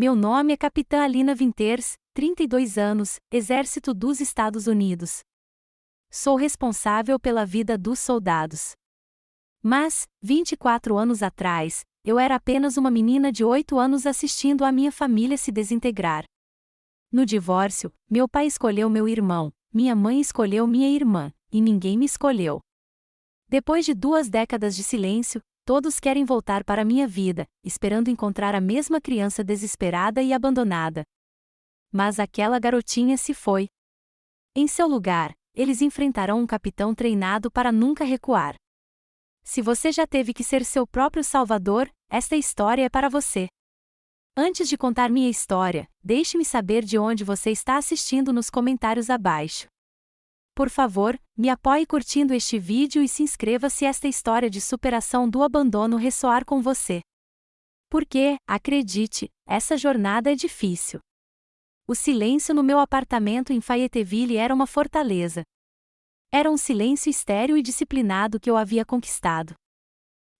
Meu nome é Capitã Alina Winters, 32 anos, Exército dos Estados Unidos. Sou responsável pela vida dos soldados. Mas, 24 anos atrás, eu era apenas uma menina de 8 anos assistindo a minha família se desintegrar. No divórcio, meu pai escolheu meu irmão, minha mãe escolheu minha irmã, e ninguém me escolheu. Depois de 2 décadas de silêncio, todos querem voltar para minha vida, esperando encontrar a mesma criança desesperada e abandonada. Mas aquela garotinha se foi. Em seu lugar, eles enfrentarão um capitão treinado para nunca recuar. Se você já teve que ser seu próprio salvador, esta história é para você. Antes de contar minha história, deixe-me saber de onde você está assistindo nos comentários abaixo. Por favor, me apoie curtindo este vídeo e se inscreva se esta história de superação do abandono ressoar com você. Porque, acredite, essa jornada é difícil. O silêncio no meu apartamento em Fayetteville era uma fortaleza. Era um silêncio estéril e disciplinado que eu havia conquistado.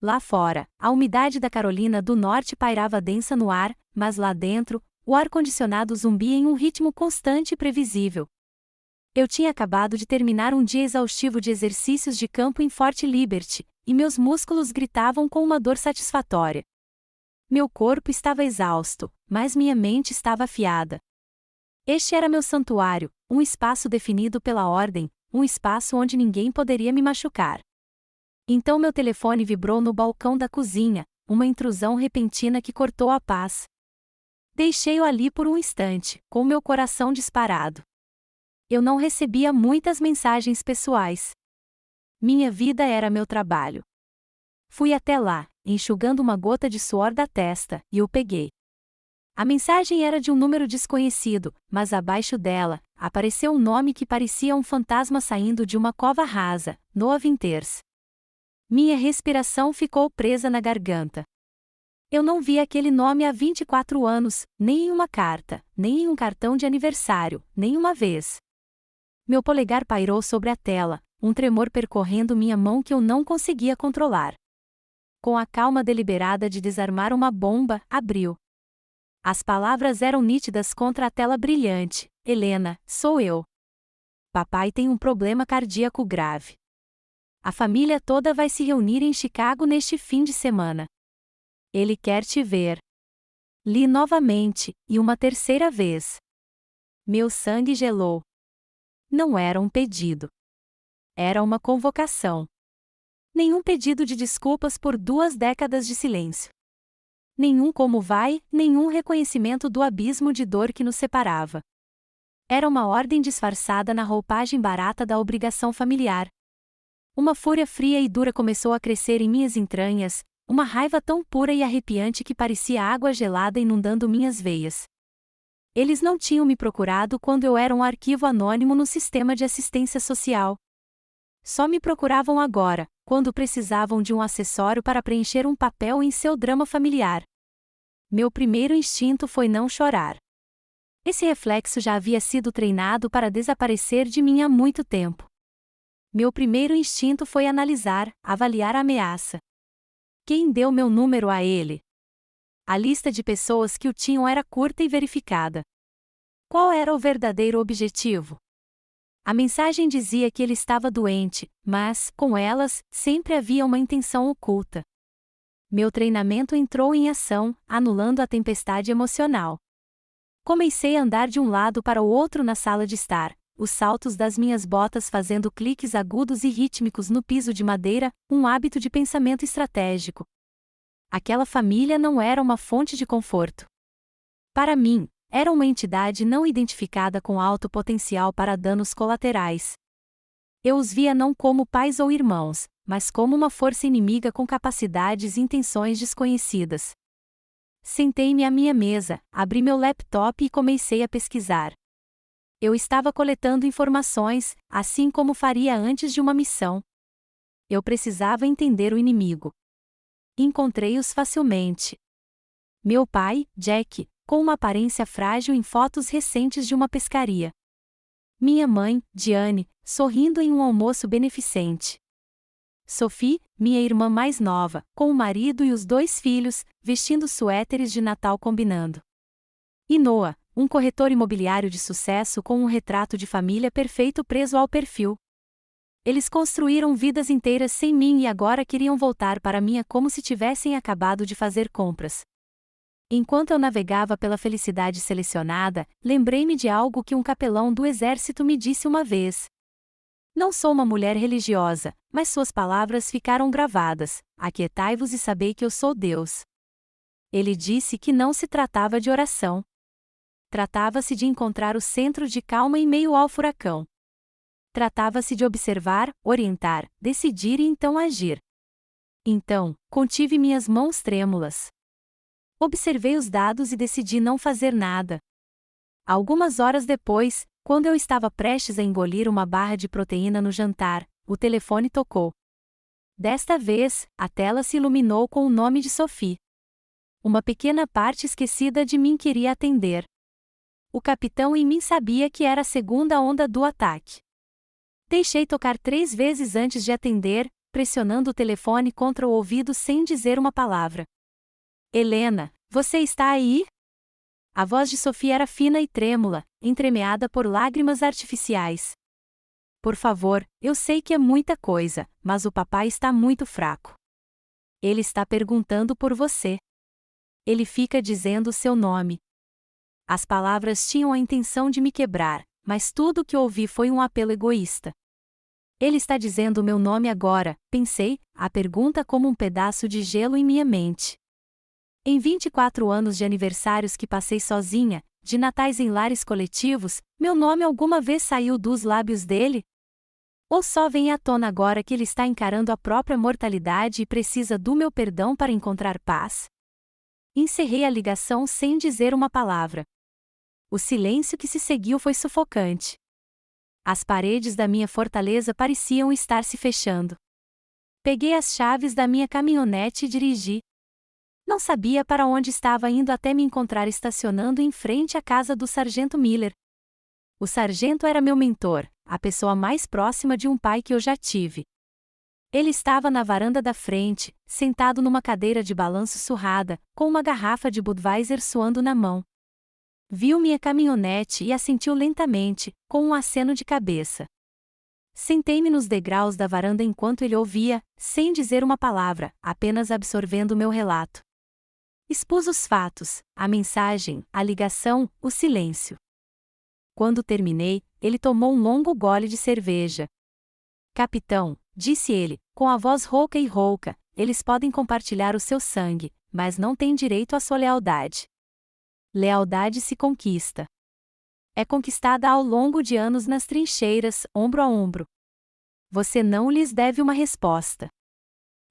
Lá fora, a umidade da Carolina do Norte pairava densa no ar, mas lá dentro, o ar-condicionado zumbia em um ritmo constante e previsível. Eu tinha acabado de terminar um dia exaustivo de exercícios de campo em Fort Liberty, e meus músculos gritavam com uma dor satisfatória. Meu corpo estava exausto, mas minha mente estava afiada. Este era meu santuário, um espaço definido pela ordem, um espaço onde ninguém poderia me machucar. Então meu telefone vibrou no balcão da cozinha, uma intrusão repentina que cortou a paz. Deixei-o ali por um instante, com meu coração disparado. Eu não recebia muitas mensagens pessoais. Minha vida era meu trabalho. Fui até lá, enxugando uma gota de suor da testa, e o peguei. A mensagem era de um número desconhecido, mas abaixo dela, apareceu um nome que parecia um fantasma saindo de uma cova rasa, Noah Winters. Minha respiração ficou presa na garganta. Eu não vi aquele nome há 24 anos, nem em uma carta, nem em um cartão de aniversário, nem uma vez. Meu polegar pairou sobre a tela, um tremor percorrendo minha mão que eu não conseguia controlar. Com a calma deliberada de desarmar uma bomba, abriu. As palavras eram nítidas contra a tela brilhante. Helena, sou eu. Papai tem um problema cardíaco grave. A família toda vai se reunir em Chicago neste fim de semana. Ele quer te ver. Li novamente, e uma terceira vez. Meu sangue gelou. Não era um pedido. Era uma convocação. Nenhum pedido de desculpas por 2 décadas de silêncio. Nenhum como vai, nenhum reconhecimento do abismo de dor que nos separava. Era uma ordem disfarçada na roupagem barata da obrigação familiar. Uma fúria fria e dura começou a crescer em minhas entranhas, uma raiva tão pura e arrepiante que parecia água gelada inundando minhas veias. Eles não tinham me procurado quando eu era um arquivo anônimo no sistema de assistência social. Só me procuravam agora, quando precisavam de um acessório para preencher um papel em seu drama familiar. Meu primeiro instinto foi não chorar. Esse reflexo já havia sido treinado para desaparecer de mim há muito tempo. Meu primeiro instinto foi analisar, avaliar a ameaça. Quem deu meu número a ele? A lista de pessoas que o tinham era curta e verificada. Qual era o verdadeiro objetivo? A mensagem dizia que ele estava doente, mas, com elas, sempre havia uma intenção oculta. Meu treinamento entrou em ação, anulando a tempestade emocional. Comecei a andar de um lado para o outro na sala de estar, os saltos das minhas botas fazendo cliques agudos e rítmicos no piso de madeira, um hábito de pensamento estratégico. Aquela família não era uma fonte de conforto. Para mim, era uma entidade não identificada com alto potencial para danos colaterais. Eu os via não como pais ou irmãos, mas como uma força inimiga com capacidades e intenções desconhecidas. Sentei-me à minha mesa, abri meu laptop e comecei a pesquisar. Eu estava coletando informações, assim como faria antes de uma missão. Eu precisava entender o inimigo. Encontrei-os facilmente. Meu pai, Jack, com uma aparência frágil em fotos recentes de uma pescaria. Minha mãe, Diane, sorrindo em um almoço beneficente. Sophie, minha irmã mais nova, com o marido e os 2 filhos, vestindo suéteres de Natal combinando. E Noah, um corretor imobiliário de sucesso com um retrato de família perfeito preso ao perfil. Eles construíram vidas inteiras sem mim e agora queriam voltar para mim como se tivessem acabado de fazer compras. Enquanto eu navegava pela felicidade selecionada, lembrei-me de algo que um capelão do exército me disse uma vez. Não sou uma mulher religiosa, mas suas palavras ficaram gravadas: aquietai-vos e sabei que eu sou Deus. Ele disse que não se tratava de oração. Tratava-se de encontrar o centro de calma em meio ao furacão. Tratava-se de observar, orientar, decidir e então agir. Então, contive minhas mãos trêmulas. Observei os dados e decidi não fazer nada. Algumas horas depois, quando eu estava prestes a engolir uma barra de proteína no jantar, o telefone tocou. Desta vez, a tela se iluminou com o nome de Sophie. Uma pequena parte esquecida de mim queria atender. O capitão em mim sabia que era a segunda onda do ataque. Deixei tocar 3 vezes antes de atender, pressionando o telefone contra o ouvido sem dizer uma palavra. Helena, você está aí? A voz de Sophie era fina e trêmula, entremeada por lágrimas artificiais. Por favor, eu sei que é muita coisa, mas o papai está muito fraco. Ele está perguntando por você. Ele fica dizendo o seu nome. As palavras tinham a intenção de me quebrar, mas tudo o que ouvi foi um apelo egoísta. Ele está dizendo o meu nome agora, pensei, a pergunta como um pedaço de gelo em minha mente. Em 24 anos de aniversários que passei sozinha, de natais em lares coletivos, meu nome alguma vez saiu dos lábios dele? Ou só vem à tona agora que ele está encarando a própria mortalidade e precisa do meu perdão para encontrar paz? Encerrei a ligação sem dizer uma palavra. O silêncio que se seguiu foi sufocante. As paredes da minha fortaleza pareciam estar se fechando. Peguei as chaves da minha caminhonete e dirigi. Não sabia para onde estava indo até me encontrar estacionando em frente à casa do sargento Miller. O sargento era meu mentor, a pessoa mais próxima de um pai que eu já tive. Ele estava na varanda da frente, sentado numa cadeira de balanço surrada, com uma garrafa de Budweiser suando na mão. Viu minha caminhonete e assentiu lentamente, com um aceno de cabeça. Sentei-me nos degraus da varanda enquanto ele ouvia, sem dizer uma palavra, apenas absorvendo meu relato. Expus os fatos, a mensagem, a ligação, o silêncio. Quando terminei, ele tomou um longo gole de cerveja. Capitão, disse ele, com a voz rouca e rouca, eles podem compartilhar o seu sangue, mas não têm direito à sua lealdade. Lealdade se conquista. É conquistada ao longo de anos nas trincheiras, ombro a ombro. Você não lhes deve uma resposta.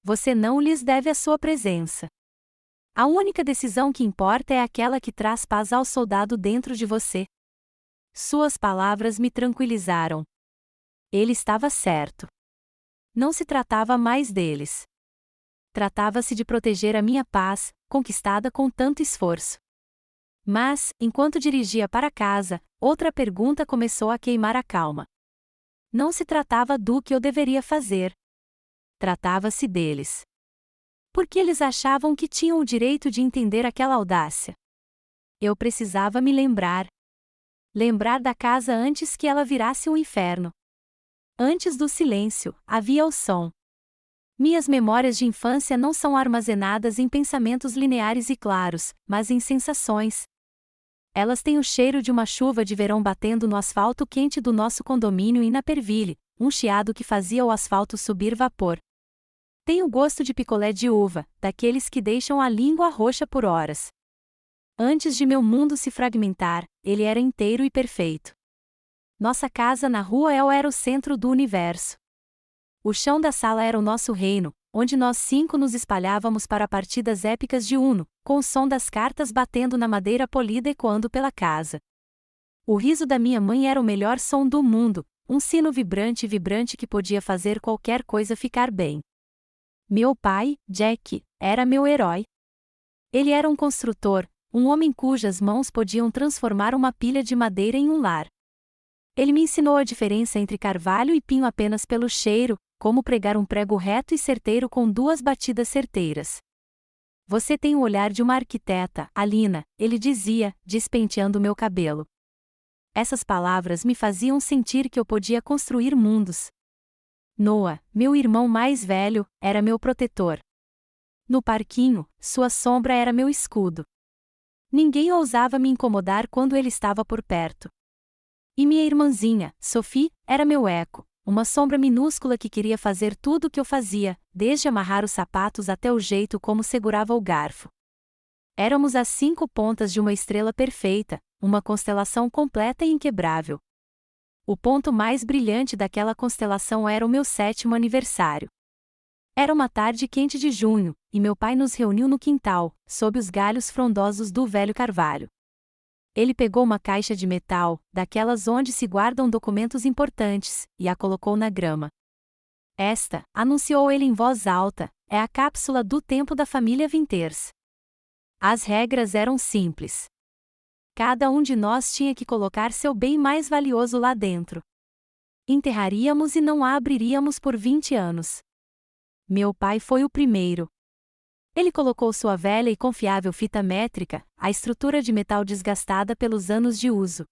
Você não lhes deve a sua presença. A única decisão que importa é aquela que traz paz ao soldado dentro de você. Suas palavras me tranquilizaram. Ele estava certo. Não se tratava mais deles. Tratava-se de proteger a minha paz, conquistada com tanto esforço. Mas, enquanto dirigia para casa, outra pergunta começou a queimar a calma. Não se tratava do que eu deveria fazer. Tratava-se deles. Por que eles achavam que tinham o direito de entender aquela audácia? Eu precisava me lembrar. Lembrar da casa antes que ela virasse um inferno. Antes do silêncio, havia o som. Minhas memórias de infância não são armazenadas em pensamentos lineares e claros, mas em sensações. Elas têm o cheiro de uma chuva de verão batendo no asfalto quente do nosso condomínio em Naperville, um chiado que fazia o asfalto subir vapor. Tem o gosto de picolé de uva, daqueles que deixam a língua roxa por horas. Antes de meu mundo se fragmentar, ele era inteiro e perfeito. Nossa casa na rua El era o centro do universo. O chão da sala era o nosso reino, onde nós 5 nos espalhávamos para partidas épicas de Uno, com o som das cartas batendo na madeira polida ecoando pela casa. O riso da minha mãe era o melhor som do mundo, um sino vibrante e vibrante que podia fazer qualquer coisa ficar bem. Meu pai, Jack, era meu herói. Ele era um construtor, um homem cujas mãos podiam transformar uma pilha de madeira em um lar. Ele me ensinou a diferença entre carvalho e pinho apenas pelo cheiro, como pregar um prego reto e certeiro com 2 batidas certeiras. Você tem o olhar de uma arquiteta, Alina, ele dizia, despenteando meu cabelo. Essas palavras me faziam sentir que eu podia construir mundos. Noah, meu irmão mais velho, era meu protetor. No parquinho, sua sombra era meu escudo. Ninguém ousava me incomodar quando ele estava por perto. E minha irmãzinha, Sophie, era meu eco, uma sombra minúscula que queria fazer tudo o que eu fazia, desde amarrar os sapatos até o jeito como segurava o garfo. Éramos as 5 pontas de uma estrela perfeita, uma constelação completa e inquebrável. O ponto mais brilhante daquela constelação era o meu 7º aniversário. Era uma tarde quente de junho, e meu pai nos reuniu no quintal, sob os galhos frondosos do velho carvalho. Ele pegou uma caixa de metal, daquelas onde se guardam documentos importantes, e a colocou na grama. Esta, anunciou ele em voz alta, é a cápsula do tempo da família Winters. As regras eram simples. Cada um de nós tinha que colocar seu bem mais valioso lá dentro. Enterraríamos e não a abriríamos por 20 anos. Meu pai foi o primeiro. Ele colocou sua velha e confiável fita métrica, a estrutura de metal desgastada pelos anos de uso.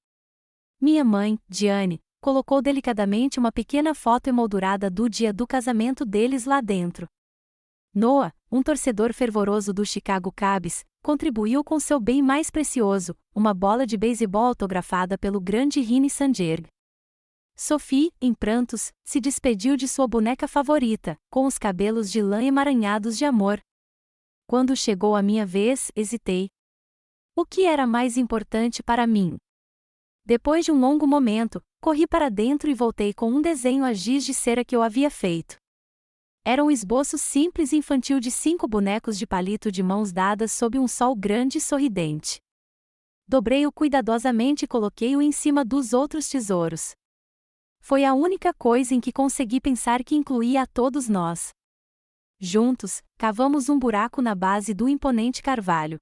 Minha mãe, Diane, colocou delicadamente uma pequena foto emoldurada do dia do casamento deles lá dentro. Noah, um torcedor fervoroso do Chicago Cubs, contribuiu com seu bem mais precioso, uma bola de beisebol autografada pelo grande Rini Sanjurg. Sophie, em prantos, se despediu de sua boneca favorita, com os cabelos de lã emaranhados de amor. Quando chegou a minha vez, hesitei. O que era mais importante para mim? Depois de um longo momento, corri para dentro e voltei com um desenho a giz de cera que eu havia feito. Era um esboço simples e infantil de 5 bonecos de palito de mãos dadas sob um sol grande e sorridente. Dobrei-o cuidadosamente e coloquei-o em cima dos outros tesouros. Foi a única coisa em que consegui pensar que incluía a todos nós. Juntos, cavamos um buraco na base do imponente carvalho.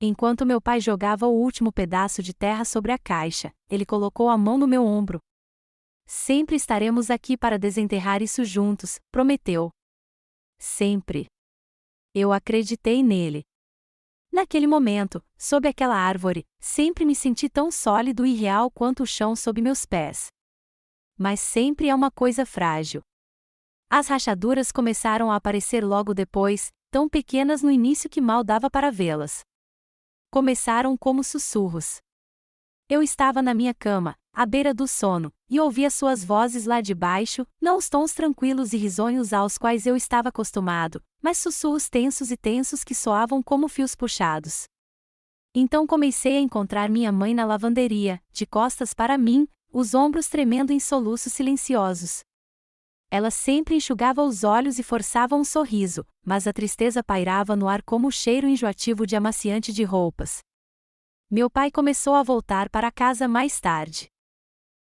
Enquanto meu pai jogava o último pedaço de terra sobre a caixa, ele colocou a mão no meu ombro. Sempre estaremos aqui para desenterrar isso juntos, prometeu. Sempre. Eu acreditei nele. Naquele momento, sob aquela árvore, sempre me senti tão sólido e real quanto o chão sob meus pés. Mas sempre é uma coisa frágil. As rachaduras começaram a aparecer logo depois, tão pequenas no início que mal dava para vê-las. Começaram como sussurros. Eu estava na minha cama, à beira do sono, e ouvia suas vozes lá de baixo, não os tons tranquilos e risonhos aos quais eu estava acostumado, mas sussurros tensos e tensos que soavam como fios puxados. Então comecei a encontrar minha mãe na lavanderia, de costas para mim, os ombros tremendo em soluços silenciosos. Ela sempre enxugava os olhos e forçava um sorriso, mas a tristeza pairava no ar como o cheiro enjoativo de amaciante de roupas. Meu pai começou a voltar para casa mais tarde.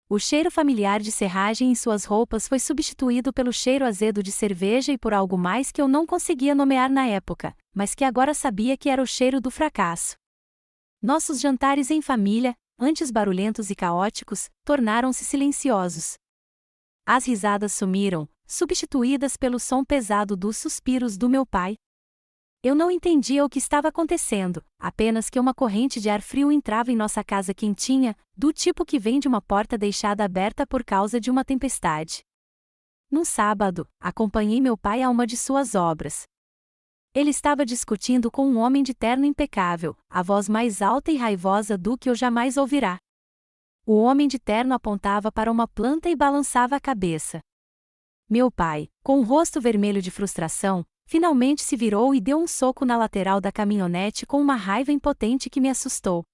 O cheiro familiar de serragem em suas roupas foi substituído pelo cheiro azedo de cerveja e por algo mais que eu não conseguia nomear na época, mas que agora sabia que era o cheiro do fracasso. Nossos jantares em família, antes barulhentos e caóticos, tornaram-se silenciosos. As risadas sumiram, substituídas pelo som pesado dos suspiros do meu pai. Eu não entendia o que estava acontecendo, apenas que uma corrente de ar frio entrava em nossa casa quentinha, do tipo que vem de uma porta deixada aberta por causa de uma tempestade. Num sábado, acompanhei meu pai a uma de suas obras. Ele estava discutindo com um homem de terno impecável, a voz mais alta e raivosa do que eu jamais ouvirá. O homem de terno apontava para uma planta e balançava a cabeça. Meu pai, com o rosto vermelho de frustração, finalmente se virou e deu um soco na lateral da caminhonete com uma raiva impotente que me assustou.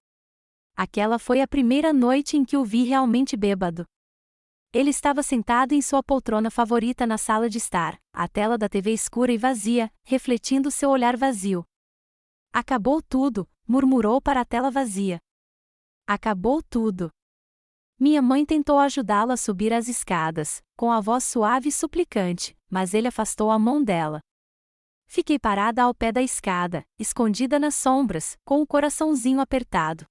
Aquela foi a primeira noite em que o vi realmente bêbado. Ele estava sentado em sua poltrona favorita na sala de estar, a tela da TV escura e vazia, refletindo seu olhar vazio. Acabou tudo, murmurou para a tela vazia. Acabou tudo. Minha mãe tentou ajudá-lo a subir as escadas, com a voz suave e suplicante, mas ele afastou a mão dela. Fiquei parada ao pé da escada, escondida nas sombras, com o coraçãozinho apertado.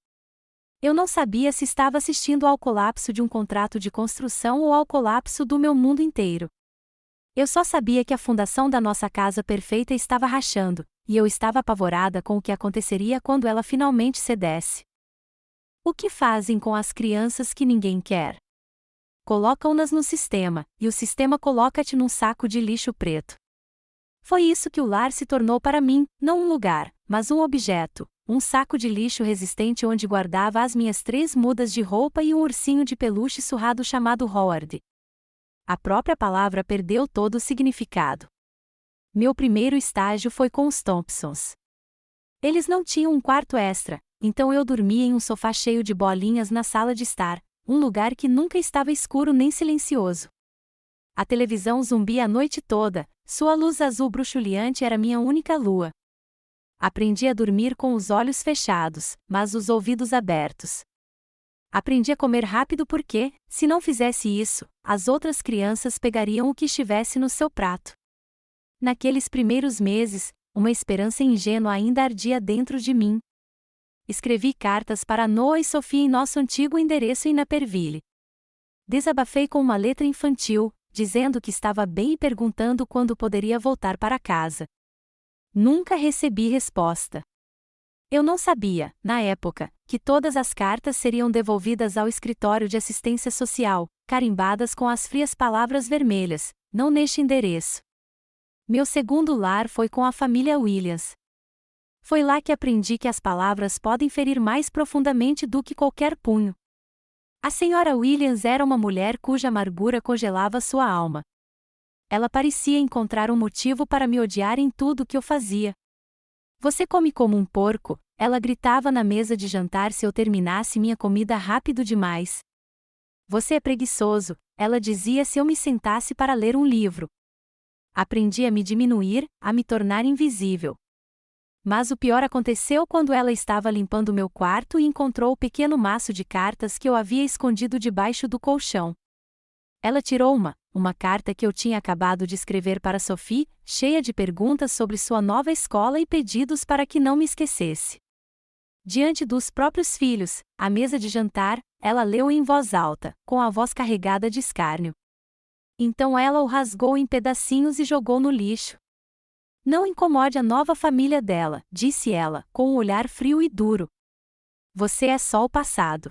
Eu não sabia se estava assistindo ao colapso de um contrato de construção ou ao colapso do meu mundo inteiro. Eu só sabia que a fundação da nossa casa perfeita estava rachando, e eu estava apavorada com o que aconteceria quando ela finalmente cedesse. O que fazem com as crianças que ninguém quer? Colocam-nas no sistema, e o sistema coloca-te num saco de lixo preto. Foi isso que o lar se tornou para mim, não um lugar, mas um objeto, um saco de lixo resistente onde guardava as minhas 3 mudas de roupa e um ursinho de peluche surrado chamado Howard. A própria palavra perdeu todo o significado. Meu primeiro estágio foi com os Thompsons. Eles não tinham um quarto extra, então eu dormia em um sofá cheio de bolinhas na sala de estar, um lugar que nunca estava escuro nem silencioso. A televisão zumbia a noite toda, sua luz azul bruxuleante era minha única lua. Aprendi a dormir com os olhos fechados, mas os ouvidos abertos. Aprendi a comer rápido porque, se não fizesse isso, as outras crianças pegariam o que estivesse no seu prato. Naqueles primeiros meses, uma esperança ingênua ainda ardia dentro de mim. Escrevi cartas para Noah e Sophie em nosso antigo endereço em Naperville. Desabafei com uma letra infantil, dizendo que estava bem e perguntando quando poderia voltar para casa. Nunca recebi resposta. Eu não sabia, na época, que todas as cartas seriam devolvidas ao escritório de assistência social, carimbadas com as frias palavras vermelhas, não neste endereço. Meu segundo lar foi com a família Williams. Foi lá que aprendi que as palavras podem ferir mais profundamente do que qualquer punho. A senhora Williams era uma mulher cuja amargura congelava sua alma. Ela parecia encontrar um motivo para me odiar em tudo o que eu fazia. Você come como um porco, ela gritava na mesa de jantar se eu terminasse minha comida rápido demais. Você é preguiçoso, ela dizia se eu me sentasse para ler um livro. Aprendi a me diminuir, a me tornar invisível. Mas o pior aconteceu quando ela estava limpando meu quarto e encontrou o pequeno maço de cartas que eu havia escondido debaixo do colchão. Ela tirou uma carta que eu tinha acabado de escrever para Sophie, cheia de perguntas sobre sua nova escola e pedidos para que não me esquecesse. Diante dos próprios filhos, à mesa de jantar, ela leu em voz alta, com a voz carregada de escárnio. Então ela o rasgou em pedacinhos e jogou no lixo. Não incomode a nova família dela, disse ela, com um olhar frio e duro. Você é só o passado.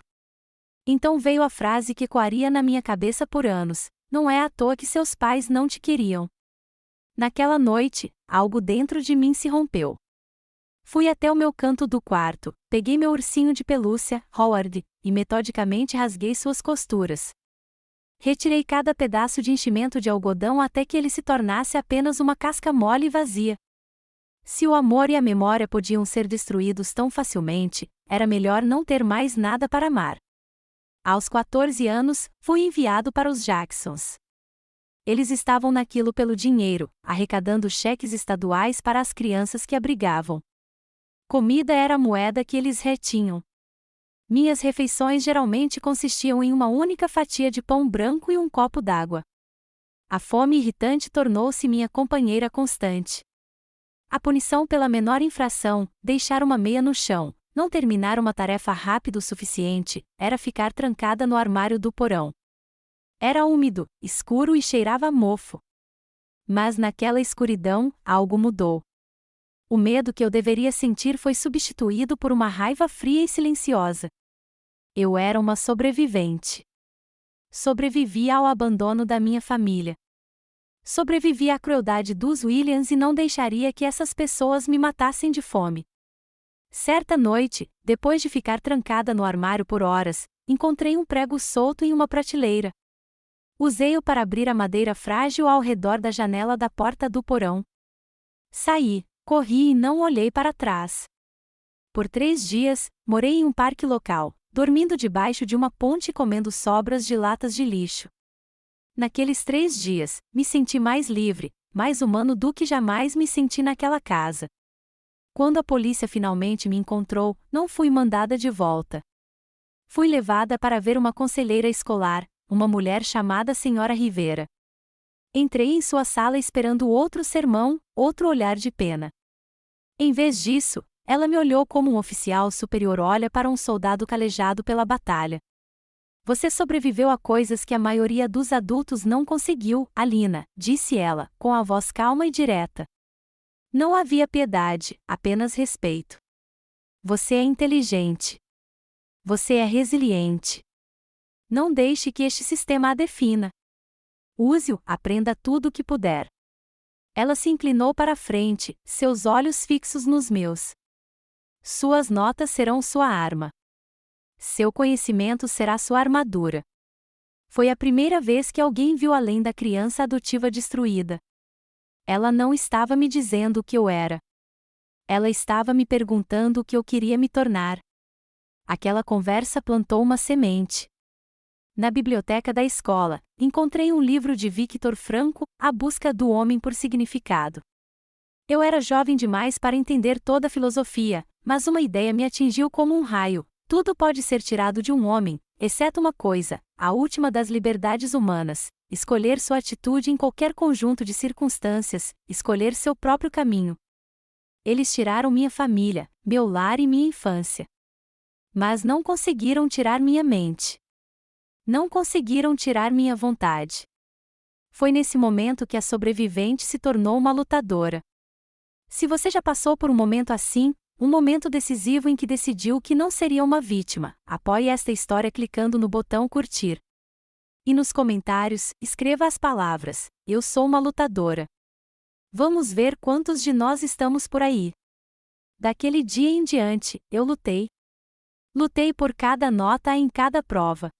Então veio a frase que ecoaria na minha cabeça por anos: não é à toa que seus pais não te queriam. Naquela noite, algo dentro de mim se rompeu. Fui até o meu canto do quarto, peguei meu ursinho de pelúcia, Howard, e metodicamente rasguei suas costuras. Retirei cada pedaço de enchimento de algodão até que ele se tornasse apenas uma casca mole e vazia. Se o amor e a memória podiam ser destruídos tão facilmente, era melhor não ter mais nada para amar. Aos 14 anos, fui enviado para os Jacksons. Eles estavam naquilo pelo dinheiro, arrecadando cheques estaduais para as crianças que abrigavam. Comida era a moeda que eles retinham. Minhas refeições geralmente consistiam em uma única fatia de pão branco e um copo d'água. A fome irritante tornou-se minha companheira constante. A punição pela menor infração, deixar uma meia no chão, não terminar uma tarefa rápido o suficiente, era ficar trancada no armário do porão. Era úmido, escuro e cheirava a mofo. Mas naquela escuridão, algo mudou. O medo que eu deveria sentir foi substituído por uma raiva fria e silenciosa. Eu era uma sobrevivente. Sobrevivi ao abandono da minha família. Sobrevivi à crueldade dos Williams e não deixaria que essas pessoas me matassem de fome. Certa noite, depois de ficar trancada no armário por horas, encontrei um prego solto em uma prateleira. Usei-o para abrir a madeira frágil ao redor da janela da porta do porão. Saí, corri e não olhei para trás. Por 3 dias, morei em um parque local, dormindo debaixo de uma ponte e comendo sobras de latas de lixo. Naqueles 3 dias, me senti mais livre, mais humano do que jamais me senti naquela casa. Quando a polícia finalmente me encontrou, não fui mandada de volta. Fui levada para ver uma conselheira escolar, uma mulher chamada Senhora Rivera. Entrei em sua sala esperando outro sermão, outro olhar de pena. Em vez disso, ela me olhou como um oficial superior olha para um soldado calejado pela batalha. Você sobreviveu a coisas que a maioria dos adultos não conseguiu, Alina, disse ela, com a voz calma e direta. Não havia piedade, apenas respeito. Você é inteligente. Você é resiliente. Não deixe que este sistema a defina. Use-o, aprenda tudo o que puder. Ela se inclinou para a frente, seus olhos fixos nos meus. Suas notas serão sua arma. Seu conhecimento será sua armadura. Foi a primeira vez que alguém viu além da criança adotiva destruída. Ela não estava me dizendo o que eu era. Ela estava me perguntando o que eu queria me tornar. Aquela conversa plantou uma semente. Na biblioteca da escola, encontrei um livro de Viktor Frankl, A Busca do Homem por Significado. Eu era jovem demais para entender toda a filosofia, mas uma ideia me atingiu como um raio. Tudo pode ser tirado de um homem, exceto uma coisa, a última das liberdades humanas: escolher sua atitude em qualquer conjunto de circunstâncias, escolher seu próprio caminho. Eles tiraram minha família, meu lar e minha infância. Mas não conseguiram tirar minha mente. Não conseguiram tirar minha vontade. Foi nesse momento que a sobrevivente se tornou uma lutadora. Se você já passou por um momento assim, um momento decisivo em que decidiu que não seria uma vítima, apoie esta história clicando no botão curtir. E nos comentários, escreva as palavras: eu sou uma lutadora. Vamos ver quantos de nós estamos por aí. Daquele dia em diante, eu lutei. Lutei por cada nota em cada prova.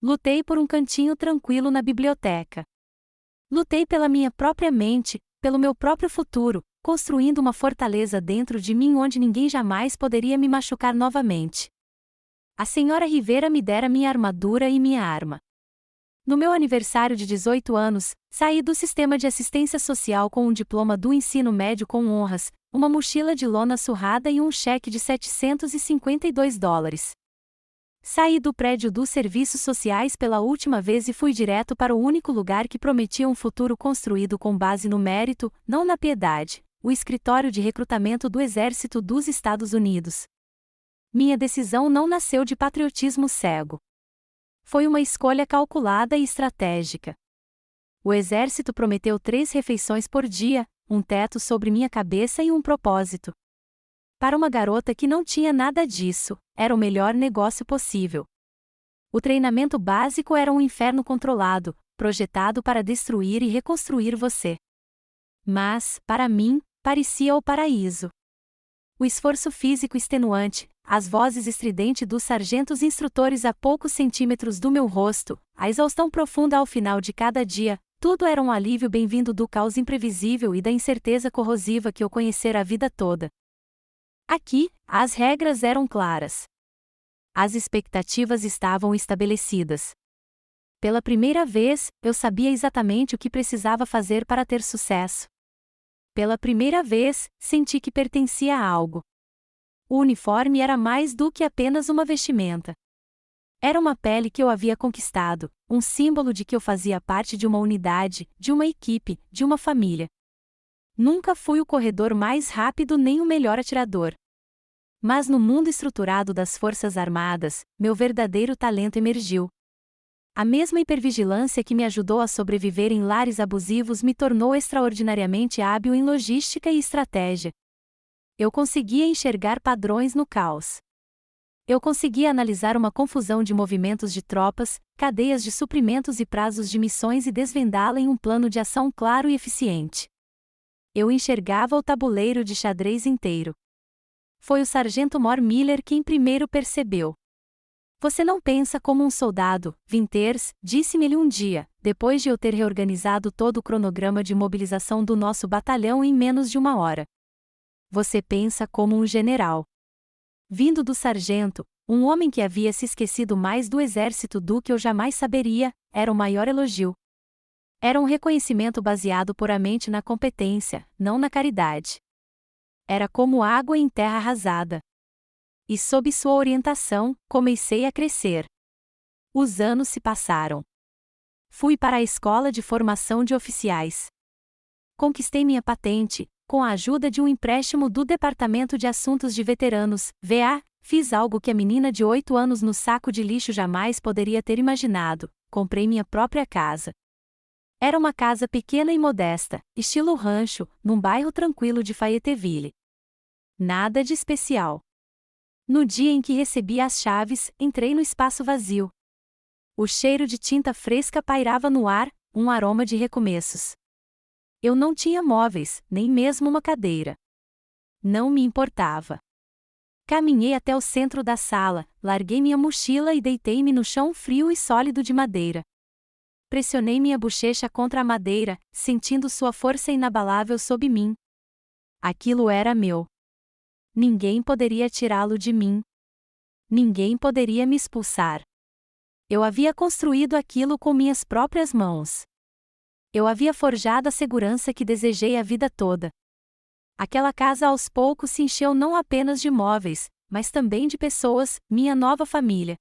Lutei por um cantinho tranquilo na biblioteca. Lutei pela minha própria mente, pelo meu próprio futuro, construindo uma fortaleza dentro de mim onde ninguém jamais poderia me machucar novamente. A senhora Rivera me dera minha armadura e minha arma. No meu aniversário de 18 anos, saí do sistema de assistência social com um diploma do ensino médio com honras, uma mochila de lona surrada e um cheque de $752. Saí do prédio dos serviços sociais pela última vez e fui direto para o único lugar que prometia um futuro construído com base no mérito, não na piedade: o escritório de recrutamento do Exército dos Estados Unidos. Minha decisão não nasceu de patriotismo cego. Foi uma escolha calculada e estratégica. O Exército prometeu 3 refeições por dia, um teto sobre minha cabeça e um propósito. Para uma garota que não tinha nada disso, era o melhor negócio possível. O treinamento básico era um inferno controlado, projetado para destruir e reconstruir você. Mas, para mim, parecia o paraíso. O esforço físico extenuante, as vozes estridentes dos sargentos instrutores a poucos centímetros do meu rosto, a exaustão profunda ao final de cada dia, tudo era um alívio bem-vindo do caos imprevisível e da incerteza corrosiva que eu conhecera a vida toda. Aqui, as regras eram claras. As expectativas estavam estabelecidas. Pela primeira vez, eu sabia exatamente o que precisava fazer para ter sucesso. Pela primeira vez, senti que pertencia a algo. O uniforme era mais do que apenas uma vestimenta. Era uma pele que eu havia conquistado, um símbolo de que eu fazia parte de uma unidade, de uma equipe, de uma família. Nunca fui o corredor mais rápido nem o melhor atirador. Mas no mundo estruturado das Forças Armadas, meu verdadeiro talento emergiu. A mesma hipervigilância que me ajudou a sobreviver em lares abusivos me tornou extraordinariamente hábil em logística e estratégia. Eu conseguia enxergar padrões no caos. Eu conseguia analisar uma confusão de movimentos de tropas, cadeias de suprimentos e prazos de missões e desvendá-la em um plano de ação claro e eficiente. Eu enxergava o tabuleiro de xadrez inteiro. Foi o sargento Mor Miller quem primeiro percebeu. Você não pensa como um soldado, Winters, disse-me-lhe um dia, depois de eu ter reorganizado todo o cronograma de mobilização do nosso batalhão em menos de 1 hora. Você pensa como um general. Vindo do sargento, um homem que havia se esquecido mais do exército do que eu jamais saberia, era o maior elogio. Era um reconhecimento baseado puramente na competência, não na caridade. Era como água em terra arrasada. E sob sua orientação, comecei a crescer. Os anos se passaram. Fui para a escola de formação de oficiais. Conquistei minha patente, com a ajuda de um empréstimo do Departamento de Assuntos de Veteranos, VA, fiz algo que a menina de 8 anos no saco de lixo jamais poderia ter imaginado: comprei minha própria casa. Era uma casa pequena e modesta, estilo rancho, num bairro tranquilo de Fayetteville. Nada de especial. No dia em que recebi as chaves, entrei no espaço vazio. O cheiro de tinta fresca pairava no ar, um aroma de recomeços. Eu não tinha móveis, nem mesmo uma cadeira. Não me importava. Caminhei até o centro da sala, larguei minha mochila e deitei-me no chão frio e sólido de madeira. Pressionei minha bochecha contra a madeira, sentindo sua força inabalável sob mim. Aquilo era meu. Ninguém poderia tirá-lo de mim. Ninguém poderia me expulsar. Eu havia construído aquilo com minhas próprias mãos. Eu havia forjado a segurança que desejei a vida toda. Aquela casa aos poucos se encheu não apenas de móveis, mas também de pessoas, minha nova família.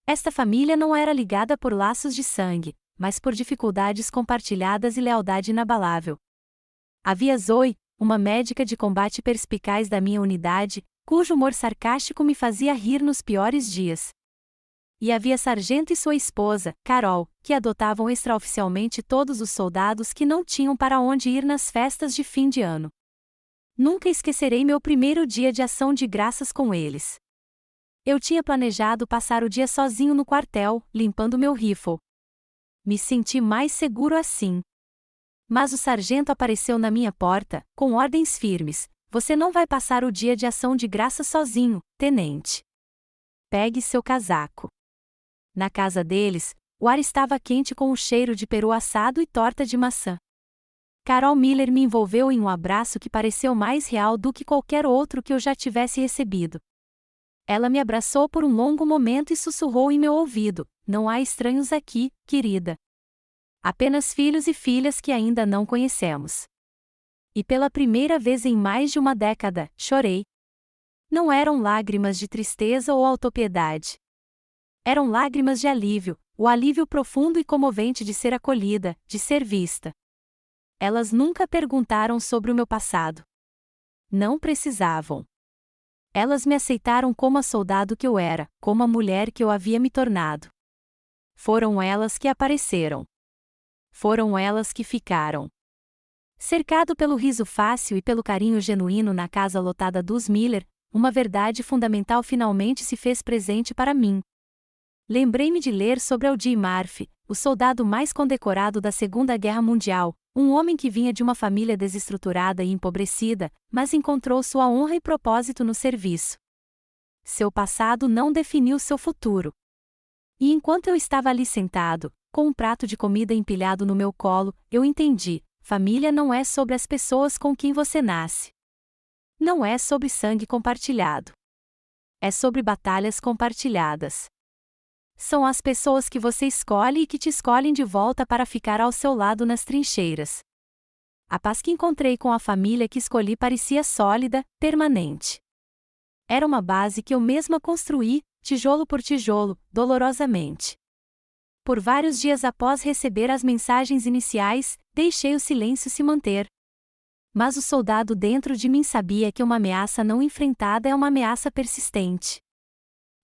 Esta família não era ligada por laços de sangue, mas por dificuldades compartilhadas e lealdade inabalável. Havia Zoe, uma médica de combate perspicaz da minha unidade, cujo humor sarcástico me fazia rir nos piores dias. E havia Sargento e sua esposa, Carol, que adotavam extraoficialmente todos os soldados que não tinham para onde ir nas festas de fim de ano. Nunca esquecerei meu primeiro dia de ação de graças com eles. Eu tinha planejado passar o dia sozinho no quartel, limpando meu rifle. Me senti mais seguro assim. Mas o sargento apareceu na minha porta, com ordens firmes: "Você não vai passar o dia de ação de graças sozinho, tenente. Pegue seu casaco." Na casa deles, o ar estava quente com o cheiro de peru assado e torta de maçã. Carol Miller me envolveu em um abraço que pareceu mais real do que qualquer outro que eu já tivesse recebido. Ela me abraçou por um longo momento e sussurrou em meu ouvido: "Não há estranhos aqui, querida. Apenas filhos e filhas que ainda não conhecemos." E pela primeira vez em mais de uma década, chorei. Não eram lágrimas de tristeza ou autopiedade. Eram lágrimas de alívio, o alívio profundo e comovente de ser acolhida, de ser vista. Elas nunca perguntaram sobre o meu passado. Não precisavam. Elas me aceitaram como a soldado que eu era, como a mulher que eu havia me tornado. Foram elas que apareceram. Foram elas que ficaram. Cercado pelo riso fácil e pelo carinho genuíno na casa lotada dos Miller, uma verdade fundamental finalmente se fez presente para mim. Lembrei-me de ler sobre Audie Murphy, o soldado mais condecorado da Segunda Guerra Mundial, um homem que vinha de uma família desestruturada e empobrecida, mas encontrou sua honra e propósito no serviço. Seu passado não definiu seu futuro. E enquanto eu estava ali sentado, com um prato de comida empilhado no meu colo, eu entendi: família não é sobre as pessoas com quem você nasce. Não é sobre sangue compartilhado. É sobre batalhas compartilhadas. São as pessoas que você escolhe e que te escolhem de volta para ficar ao seu lado nas trincheiras. A paz que encontrei com a família que escolhi parecia sólida, permanente. Era uma base que eu mesma construí, tijolo por tijolo, dolorosamente. Por vários dias após receber as mensagens iniciais, deixei o silêncio se manter. Mas o soldado dentro de mim sabia que uma ameaça não enfrentada é uma ameaça persistente.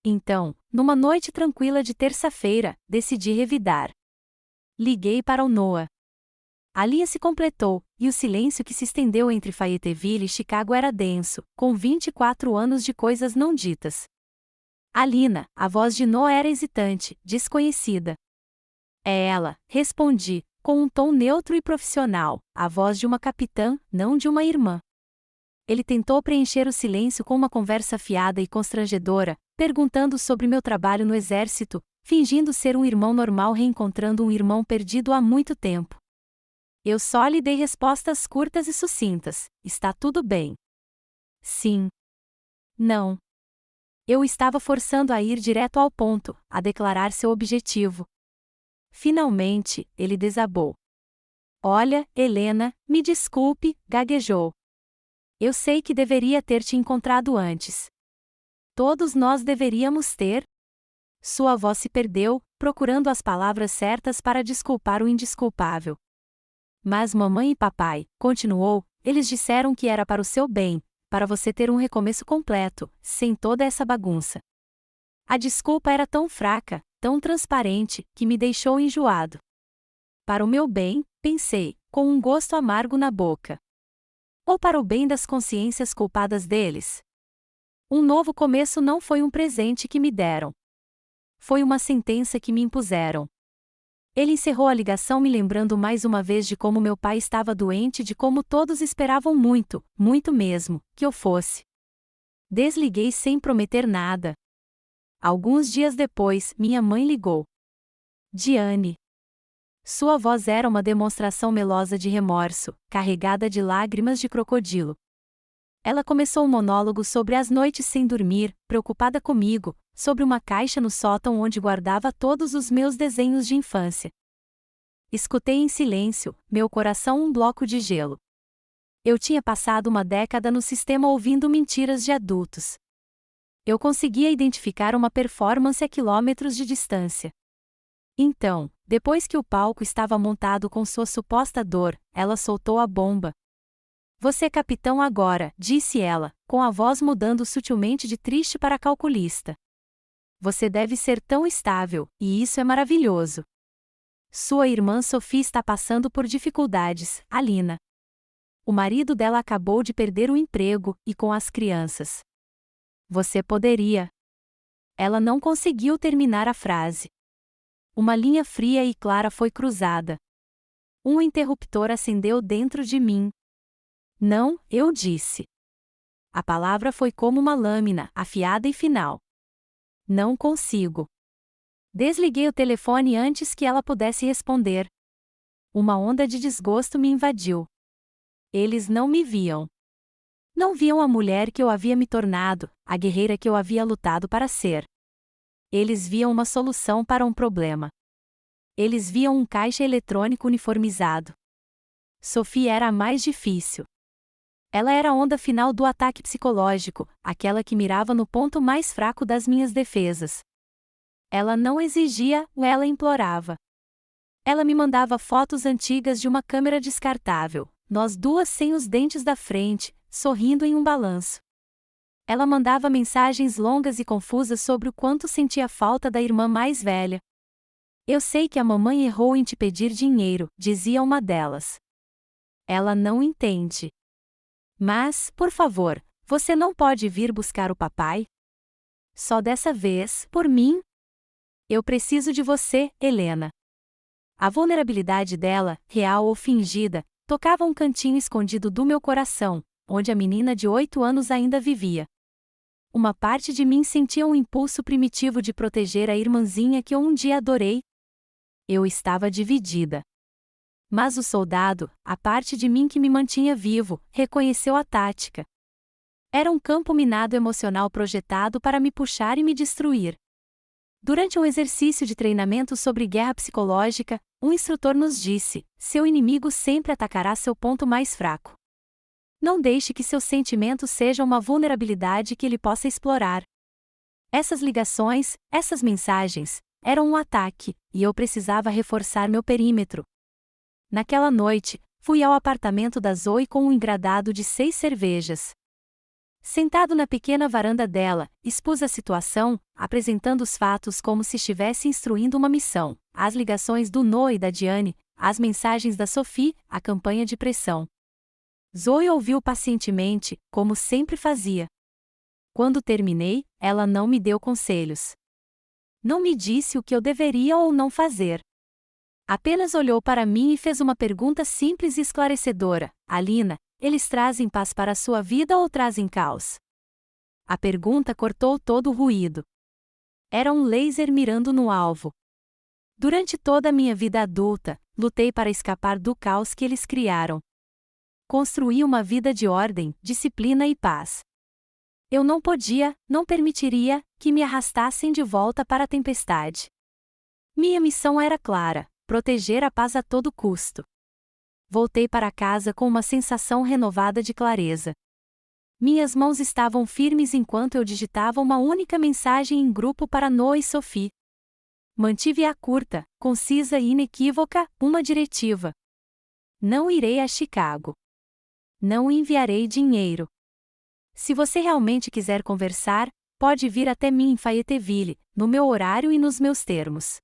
Então, numa noite tranquila de terça-feira, decidi revidar. Liguei para o Noah. A linha se completou, e o silêncio que se estendeu entre Fayetteville e Chicago era denso, com 24 anos de coisas não ditas. Alina, a voz de Noah era hesitante, desconhecida. "É ela", respondi, com um tom neutro e profissional, a voz de uma capitã, não de uma irmã. Ele tentou preencher o silêncio com uma conversa fiada e constrangedora, perguntando sobre meu trabalho no exército, fingindo ser um irmão normal reencontrando um irmão perdido há muito tempo. Eu só lhe dei respostas curtas e sucintas: "Está tudo bem." Sim. Não. Eu estava forçando a ir direto ao ponto, a declarar seu objetivo. Finalmente, ele desabou. "Olha, Helena, me desculpe", gaguejou. "Eu sei que deveria ter te encontrado antes. Todos nós deveríamos ter." Sua voz se perdeu, procurando as palavras certas para desculpar o indesculpável. "Mas mamãe e papai", continuou, "eles disseram que era para o seu bem, para você ter um recomeço completo, sem toda essa bagunça." A desculpa era tão fraca, tão transparente, que me deixou enjoado. Para o meu bem, pensei, com um gosto amargo na boca. Ou para o bem das consciências culpadas deles? Um novo começo não foi um presente que me deram. Foi uma sentença que me impuseram. Ele encerrou a ligação me lembrando mais uma vez de como meu pai estava doente e de como todos esperavam muito, muito mesmo, que eu fosse. Desliguei sem prometer nada. Alguns dias depois, minha mãe ligou. Diane. Sua voz era uma demonstração melosa de remorso, carregada de lágrimas de crocodilo. Ela começou um monólogo sobre as noites sem dormir, preocupada comigo, sobre uma caixa no sótão onde guardava todos os meus desenhos de infância. Escutei em silêncio, meu coração um bloco de gelo. Eu tinha passado uma década no sistema ouvindo mentiras de adultos. Eu conseguia identificar uma performance a quilômetros de distância. Então, depois que o palco estava montado com sua suposta dor, ela soltou a bomba. Você é capitão agora, disse ela, com a voz mudando sutilmente de triste para calculista. Você deve ser tão estável, e isso é maravilhoso. Sua irmã Sophie está passando por dificuldades, Alina. O marido dela acabou de perder o emprego, e com as crianças. Você poderia. Ela não conseguiu terminar a frase. Uma linha fria e clara foi cruzada. Um interruptor acendeu dentro de mim. Não, eu disse. A palavra foi como uma lâmina, afiada e final. Não consigo. Desliguei o telefone antes que ela pudesse responder. Uma onda de desgosto me invadiu. Eles não me viam. Não viam a mulher que eu havia me tornado, a guerreira que eu havia lutado para ser. Eles viam uma solução para um problema. Eles viam um caixa eletrônico uniformizado. Sophie era a mais difícil. Ela era a onda final do ataque psicológico, aquela que mirava no ponto mais fraco das minhas defesas. Ela não exigia, ela implorava. Ela me mandava fotos antigas de uma câmera descartável, nós duas sem os dentes da frente, sorrindo em um balanço. Ela mandava mensagens longas e confusas sobre o quanto sentia falta da irmã mais velha. Eu sei que a mamãe errou em te pedir dinheiro, dizia uma delas. Ela não entende. Mas, por favor, você não pode vir buscar o papai? Só dessa vez, por mim? Eu preciso de você, Helena. A vulnerabilidade dela, real ou fingida, tocava um cantinho escondido do meu coração, onde a menina de 8 anos ainda vivia. Uma parte de mim sentia um impulso primitivo de proteger a irmãzinha que eu um dia adorei. Eu estava dividida. Mas o soldado, a parte de mim que me mantinha vivo, reconheceu a tática. Era um campo minado emocional projetado para me puxar e me destruir. Durante um exercício de treinamento sobre guerra psicológica, um instrutor nos disse: seu inimigo sempre atacará seu ponto mais fraco. Não deixe que seus sentimentos sejam uma vulnerabilidade que ele possa explorar. Essas ligações, essas mensagens, eram um ataque, e eu precisava reforçar meu perímetro. Naquela noite, fui ao apartamento da Zoe com um engradado de 6 cervejas. Sentado na pequena varanda dela, expus a situação, apresentando os fatos como se estivesse instruindo uma missão, as ligações do Noah e da Diane, as mensagens da Sophie, a campanha de pressão. Zoe ouviu pacientemente, como sempre fazia. Quando terminei, ela não me deu conselhos. Não me disse o que eu deveria ou não fazer. Apenas olhou para mim e fez uma pergunta simples e esclarecedora: Alina, eles trazem paz para a sua vida ou trazem caos? A pergunta cortou todo o ruído. Era um laser mirando no alvo. Durante toda a minha vida adulta, lutei para escapar do caos que eles criaram. Construí uma vida de ordem, disciplina e paz. Eu não podia, não permitiria, que me arrastassem de volta para a tempestade. Minha missão era clara: proteger a paz a todo custo. Voltei para casa com uma sensação renovada de clareza. Minhas mãos estavam firmes enquanto eu digitava uma única mensagem em grupo para Noah e Sophie. Mantive-a curta, concisa e inequívoca, uma diretiva. Não irei a Chicago. Não enviarei dinheiro. Se você realmente quiser conversar, pode vir até mim em Fayetteville, no meu horário e nos meus termos.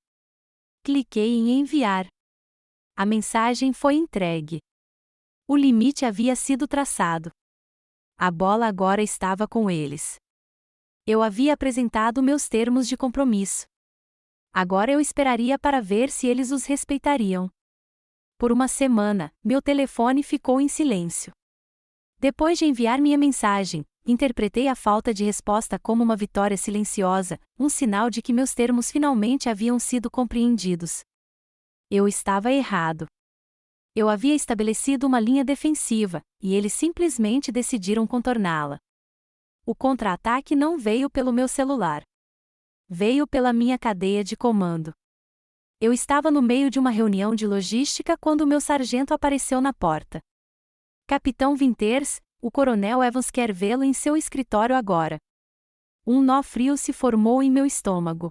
Cliquei em enviar. A mensagem foi entregue. O limite havia sido traçado. A bola agora estava com eles. Eu havia apresentado meus termos de compromisso. Agora eu esperaria para ver se eles os respeitariam. Por uma semana, meu telefone ficou em silêncio. Depois de enviar minha mensagem, interpretei a falta de resposta como uma vitória silenciosa, um sinal de que meus termos finalmente haviam sido compreendidos. Eu estava errado. Eu havia estabelecido uma linha defensiva, e eles simplesmente decidiram contorná-la. O contra-ataque não veio pelo meu celular. Veio pela minha cadeia de comando. Eu estava no meio de uma reunião de logística quando o meu sargento apareceu na porta. Capitão Winters, o coronel Evans quer vê-lo em seu escritório agora. Um nó frio se formou em meu estômago.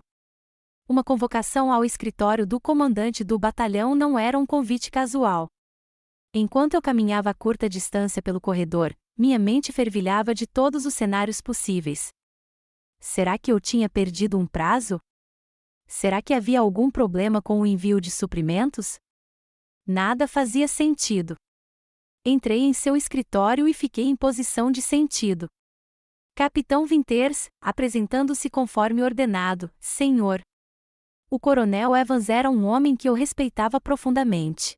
Uma convocação ao escritório do comandante do batalhão não era um convite casual. Enquanto eu caminhava a curta distância pelo corredor, minha mente fervilhava de todos os cenários possíveis. Será que eu tinha perdido um prazo? Será que havia algum problema com o envio de suprimentos? Nada fazia sentido. Entrei em seu escritório e fiquei em posição de sentido. Capitão Winters, apresentando-se conforme ordenado, senhor. O coronel Evans era um homem que eu respeitava profundamente.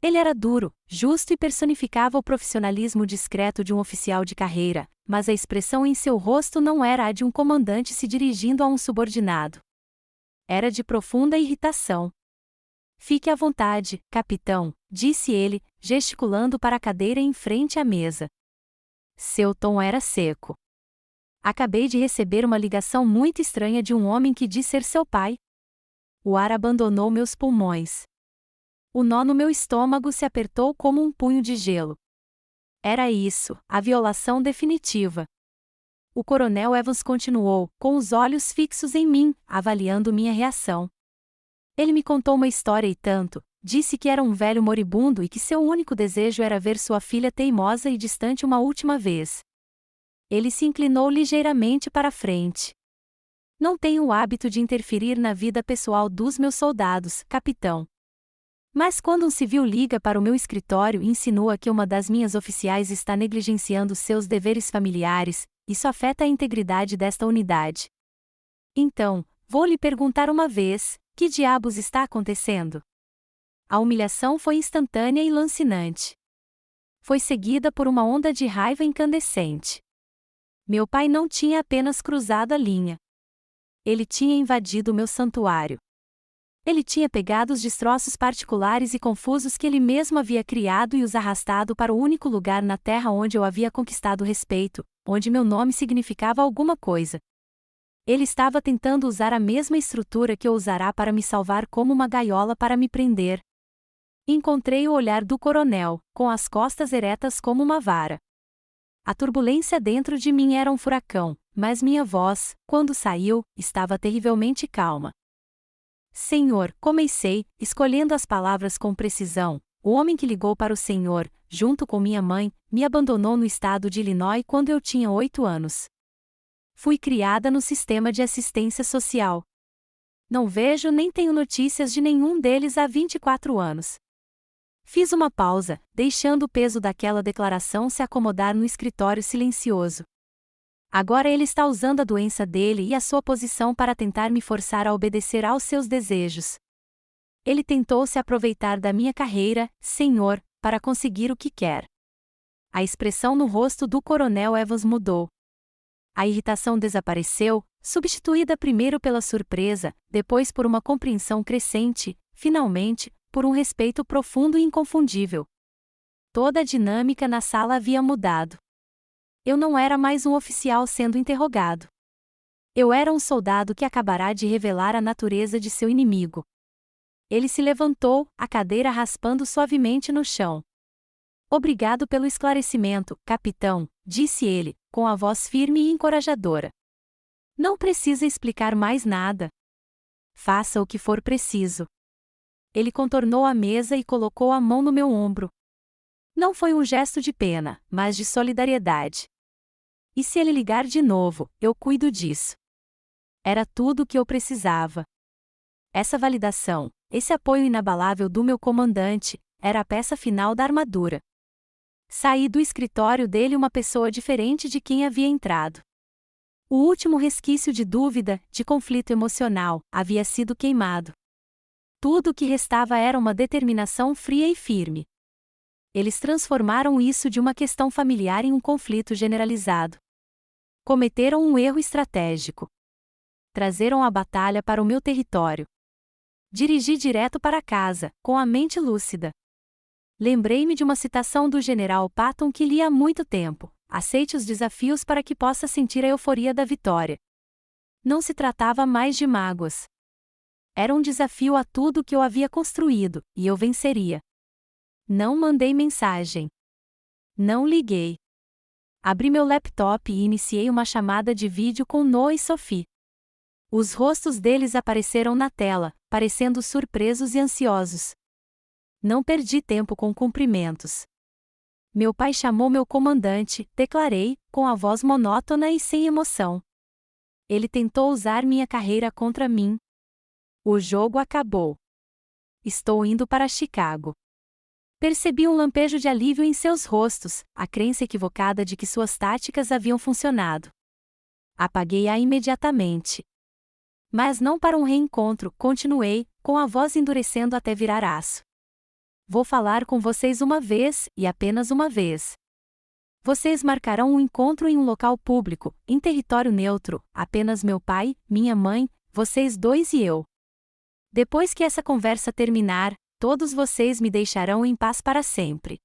Ele era duro, justo e personificava o profissionalismo discreto de um oficial de carreira, mas a expressão em seu rosto não era a de um comandante se dirigindo a um subordinado. Era de profunda irritação. Fique à vontade, capitão, disse ele, gesticulando para a cadeira em frente à mesa. Seu tom era seco. Acabei de receber uma ligação muito estranha de um homem que diz ser seu pai. O ar abandonou meus pulmões. O nó no meu estômago se apertou como um punho de gelo. Era isso, a violação definitiva. O coronel Evans continuou, com os olhos fixos em mim, avaliando minha reação. Ele me contou uma história e tanto, disse que era um velho moribundo e que seu único desejo era ver sua filha teimosa e distante uma última vez. Ele se inclinou ligeiramente para a frente. Não tenho o hábito de interferir na vida pessoal dos meus soldados, capitão. Mas quando um civil liga para o meu escritório e insinua que uma das minhas oficiais está negligenciando seus deveres familiares, isso afeta a integridade desta unidade. Então, vou lhe perguntar uma vez, que diabos está acontecendo? A humilhação foi instantânea e lancinante. Foi seguida por uma onda de raiva incandescente. Meu pai não tinha apenas cruzado a linha. Ele tinha invadido meu santuário. Ele tinha pegado os destroços particulares e confusos que ele mesmo havia criado e os arrastado para o único lugar na terra onde eu havia conquistado respeito, onde meu nome significava alguma coisa. Ele estava tentando usar a mesma estrutura que eu usará para me salvar como uma gaiola para me prender. Encontrei o olhar do coronel, com as costas eretas como uma vara. A turbulência dentro de mim era um furacão, mas minha voz, quando saiu, estava terrivelmente calma. Senhor, comecei, escolhendo as palavras com precisão, o homem que ligou para o senhor, junto com minha mãe, me abandonou no estado de Illinois quando eu tinha 8 anos. Fui criada no sistema de assistência social. Não vejo nem tenho notícias de nenhum deles há 24 anos. Fiz uma pausa, deixando o peso daquela declaração se acomodar no escritório silencioso. Agora ele está usando a doença dele e a sua posição para tentar me forçar a obedecer aos seus desejos. Ele tentou se aproveitar da minha carreira, senhor, para conseguir o que quer. A expressão no rosto do coronel Evans mudou. A irritação desapareceu, substituída primeiro pela surpresa, depois por uma compreensão crescente, finalmente, por um respeito profundo e inconfundível. Toda a dinâmica na sala havia mudado. Eu não era mais um oficial sendo interrogado. Eu era um soldado que acabará de revelar a natureza de seu inimigo. Ele se levantou, a cadeira raspando suavemente no chão. Obrigado pelo esclarecimento, capitão, disse ele, com a voz firme e encorajadora. Não precisa explicar mais nada. Faça o que for preciso. Ele contornou a mesa e colocou a mão no meu ombro. Não foi um gesto de pena, mas de solidariedade. E se ele ligar de novo, eu cuido disso. Era tudo o que eu precisava. Essa validação, esse apoio inabalável do meu comandante, era a peça final da armadura. Saí do escritório dele uma pessoa diferente de quem havia entrado. O último resquício de dúvida, de conflito emocional, havia sido queimado. Tudo o que restava era uma determinação fria e firme. Eles transformaram isso de uma questão familiar em um conflito generalizado. Cometeram um erro estratégico. Trazeram a batalha para o meu território. Dirigi direto para casa, com a mente lúcida. Lembrei-me de uma citação do general Patton que li há muito tempo: aceite os desafios para que possa sentir a euforia da vitória. Não se tratava mais de mágoas. Era um desafio a tudo que eu havia construído, e eu venceria. Não mandei mensagem. Não liguei. Abri meu laptop e iniciei uma chamada de vídeo com Noah e Sophie. Os rostos deles apareceram na tela, parecendo surpresos e ansiosos. Não perdi tempo com cumprimentos. Meu pai chamou meu comandante, declarei, com a voz monótona e sem emoção. Ele tentou usar minha carreira contra mim. O jogo acabou. Estou indo para Chicago. Percebi um lampejo de alívio em seus rostos, a crença equivocada de que suas táticas haviam funcionado. Apaguei-a imediatamente. Mas não para um reencontro, continuei, com a voz endurecendo até virar aço. Vou falar com vocês uma vez, e apenas uma vez. Vocês marcarão um encontro em um local público, em território neutro, apenas meu pai, minha mãe, vocês dois e eu. Depois que essa conversa terminar, todos vocês me deixarão em paz para sempre.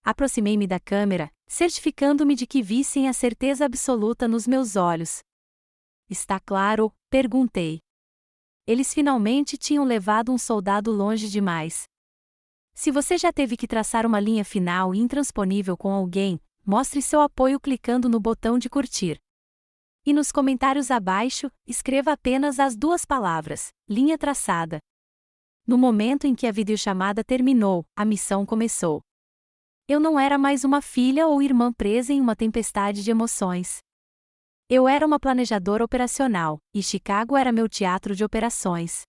Aproximei-me da câmera, certificando-me de que vissem a certeza absoluta nos meus olhos. Está claro? Perguntei. Eles finalmente tinham levado um soldado longe demais. Se você já teve que traçar uma linha final e intransponível com alguém, mostre seu apoio clicando no botão de curtir. E nos comentários abaixo, escreva apenas as 2 palavras: linha traçada. No momento em que a videochamada terminou, a missão começou. Eu não era mais uma filha ou irmã presa em uma tempestade de emoções. Eu era uma planejadora operacional, e Chicago era meu teatro de operações.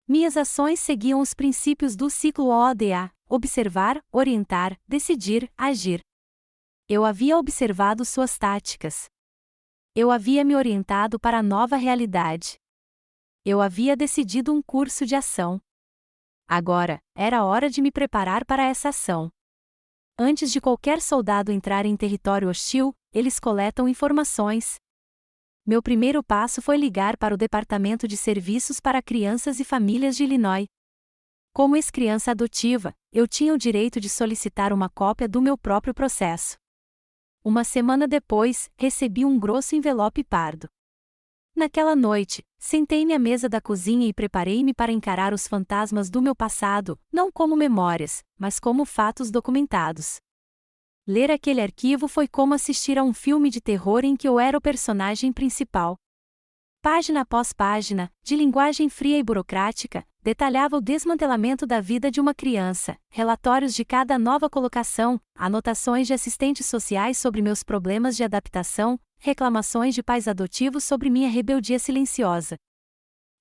Minhas ações seguiam os princípios do ciclo ODA: observar, orientar, decidir, agir. Eu havia observado suas táticas. Eu havia me orientado para a nova realidade. Eu havia decidido um curso de ação. Agora, era hora de me preparar para essa ação. Antes de qualquer soldado entrar em território hostil, eles coletam informações. Meu primeiro passo foi ligar para o Departamento de Serviços para Crianças e Famílias de Illinois. Como ex-criança adotiva, eu tinha o direito de solicitar uma cópia do meu próprio processo. Uma semana depois, recebi um grosso envelope pardo. Naquela noite, sentei-me à mesa da cozinha e preparei-me para encarar os fantasmas do meu passado, não como memórias, mas como fatos documentados. Ler aquele arquivo foi como assistir a um filme de terror em que eu era o personagem principal. Página após página, de linguagem fria e burocrática, detalhava o desmantelamento da vida de uma criança, relatórios de cada nova colocação, anotações de assistentes sociais sobre meus problemas de adaptação, reclamações de pais adotivos sobre minha rebeldia silenciosa.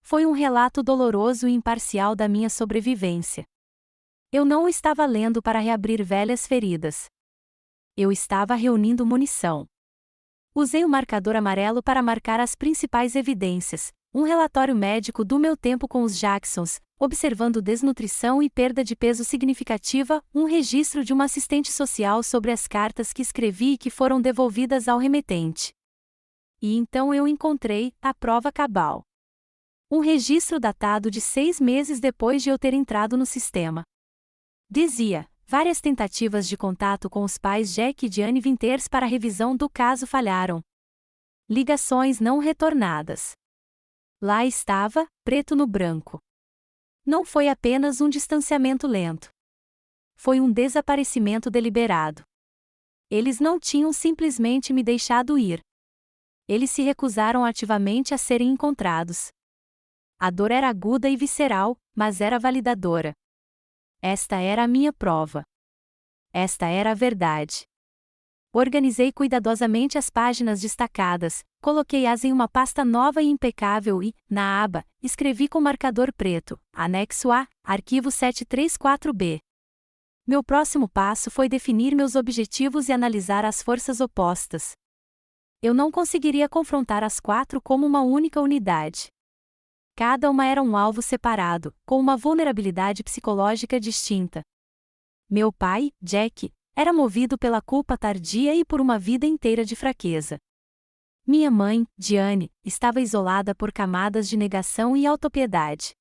Foi um relato doloroso e imparcial da minha sobrevivência. Eu não o estava lendo para reabrir velhas feridas. Eu estava reunindo munição. Usei o marcador amarelo para marcar as principais evidências, um relatório médico do meu tempo com os Jacksons, observando desnutrição e perda de peso significativa, um registro de uma assistente social sobre as cartas que escrevi e que foram devolvidas ao remetente. E então eu encontrei a prova cabal. Um registro datado de 6 meses depois de eu ter entrado no sistema. Dizia: várias tentativas de contato com os pais Jack e Diane Winters para a revisão do caso falharam. Ligações não retornadas. Lá estava, preto no branco. Não foi apenas um distanciamento lento. Foi um desaparecimento deliberado. Eles não tinham simplesmente me deixado ir. Eles se recusaram ativamente a serem encontrados. A dor era aguda e visceral, mas era validadora. Esta era a minha prova. Esta era a verdade. Organizei cuidadosamente as páginas destacadas, coloquei-as em uma pasta nova e impecável e, na aba, escrevi com marcador preto, anexo A, arquivo 734B. Meu próximo passo foi definir meus objetivos e analisar as forças opostas. Eu não conseguiria confrontar as 4 como uma única unidade. Cada uma era um alvo separado, com uma vulnerabilidade psicológica distinta. Meu pai, Jack, era movido pela culpa tardia e por uma vida inteira de fraqueza. Minha mãe, Diane, estava isolada por camadas de negação e autopiedade.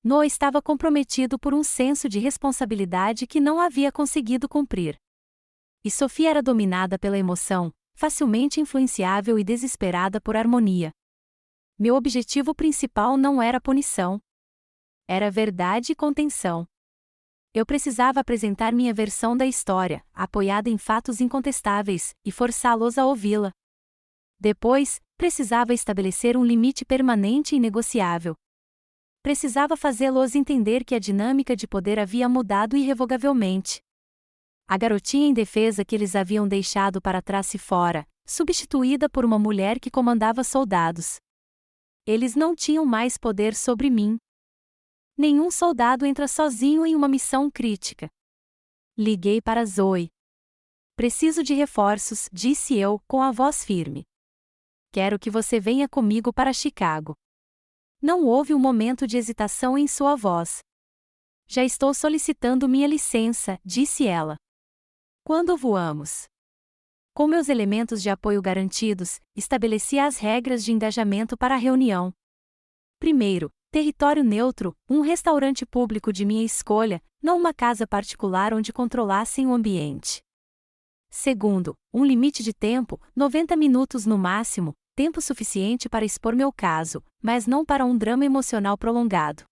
Noah estava comprometido por um senso de responsabilidade que não havia conseguido cumprir. E Sophie era dominada pela emoção, facilmente influenciável e desesperada por harmonia. Meu objetivo principal não era punição. Era verdade e contenção. Eu precisava apresentar minha versão da história, apoiada em fatos incontestáveis, e forçá-los a ouvi-la. Depois, precisava estabelecer um limite permanente e inegociável. Precisava fazê-los entender que a dinâmica de poder havia mudado irrevogavelmente. A garotinha indefesa que eles haviam deixado para trás se fora, substituída por uma mulher que comandava soldados. Eles não tinham mais poder sobre mim. Nenhum soldado entra sozinho em uma missão crítica. Liguei para Zoe. Preciso de reforços, disse eu, com a voz firme. Quero que você venha comigo para Chicago. Não houve um momento de hesitação em sua voz. Já estou solicitando minha licença, disse ela. Quando voamos? Com meus elementos de apoio garantidos, estabeleci as regras de engajamento para a reunião. Primeiro, território neutro, um restaurante público de minha escolha, não uma casa particular onde controlassem o ambiente. Segundo, um limite de tempo, 90 minutos no máximo, tempo suficiente para expor meu caso, mas não para um drama emocional prolongado.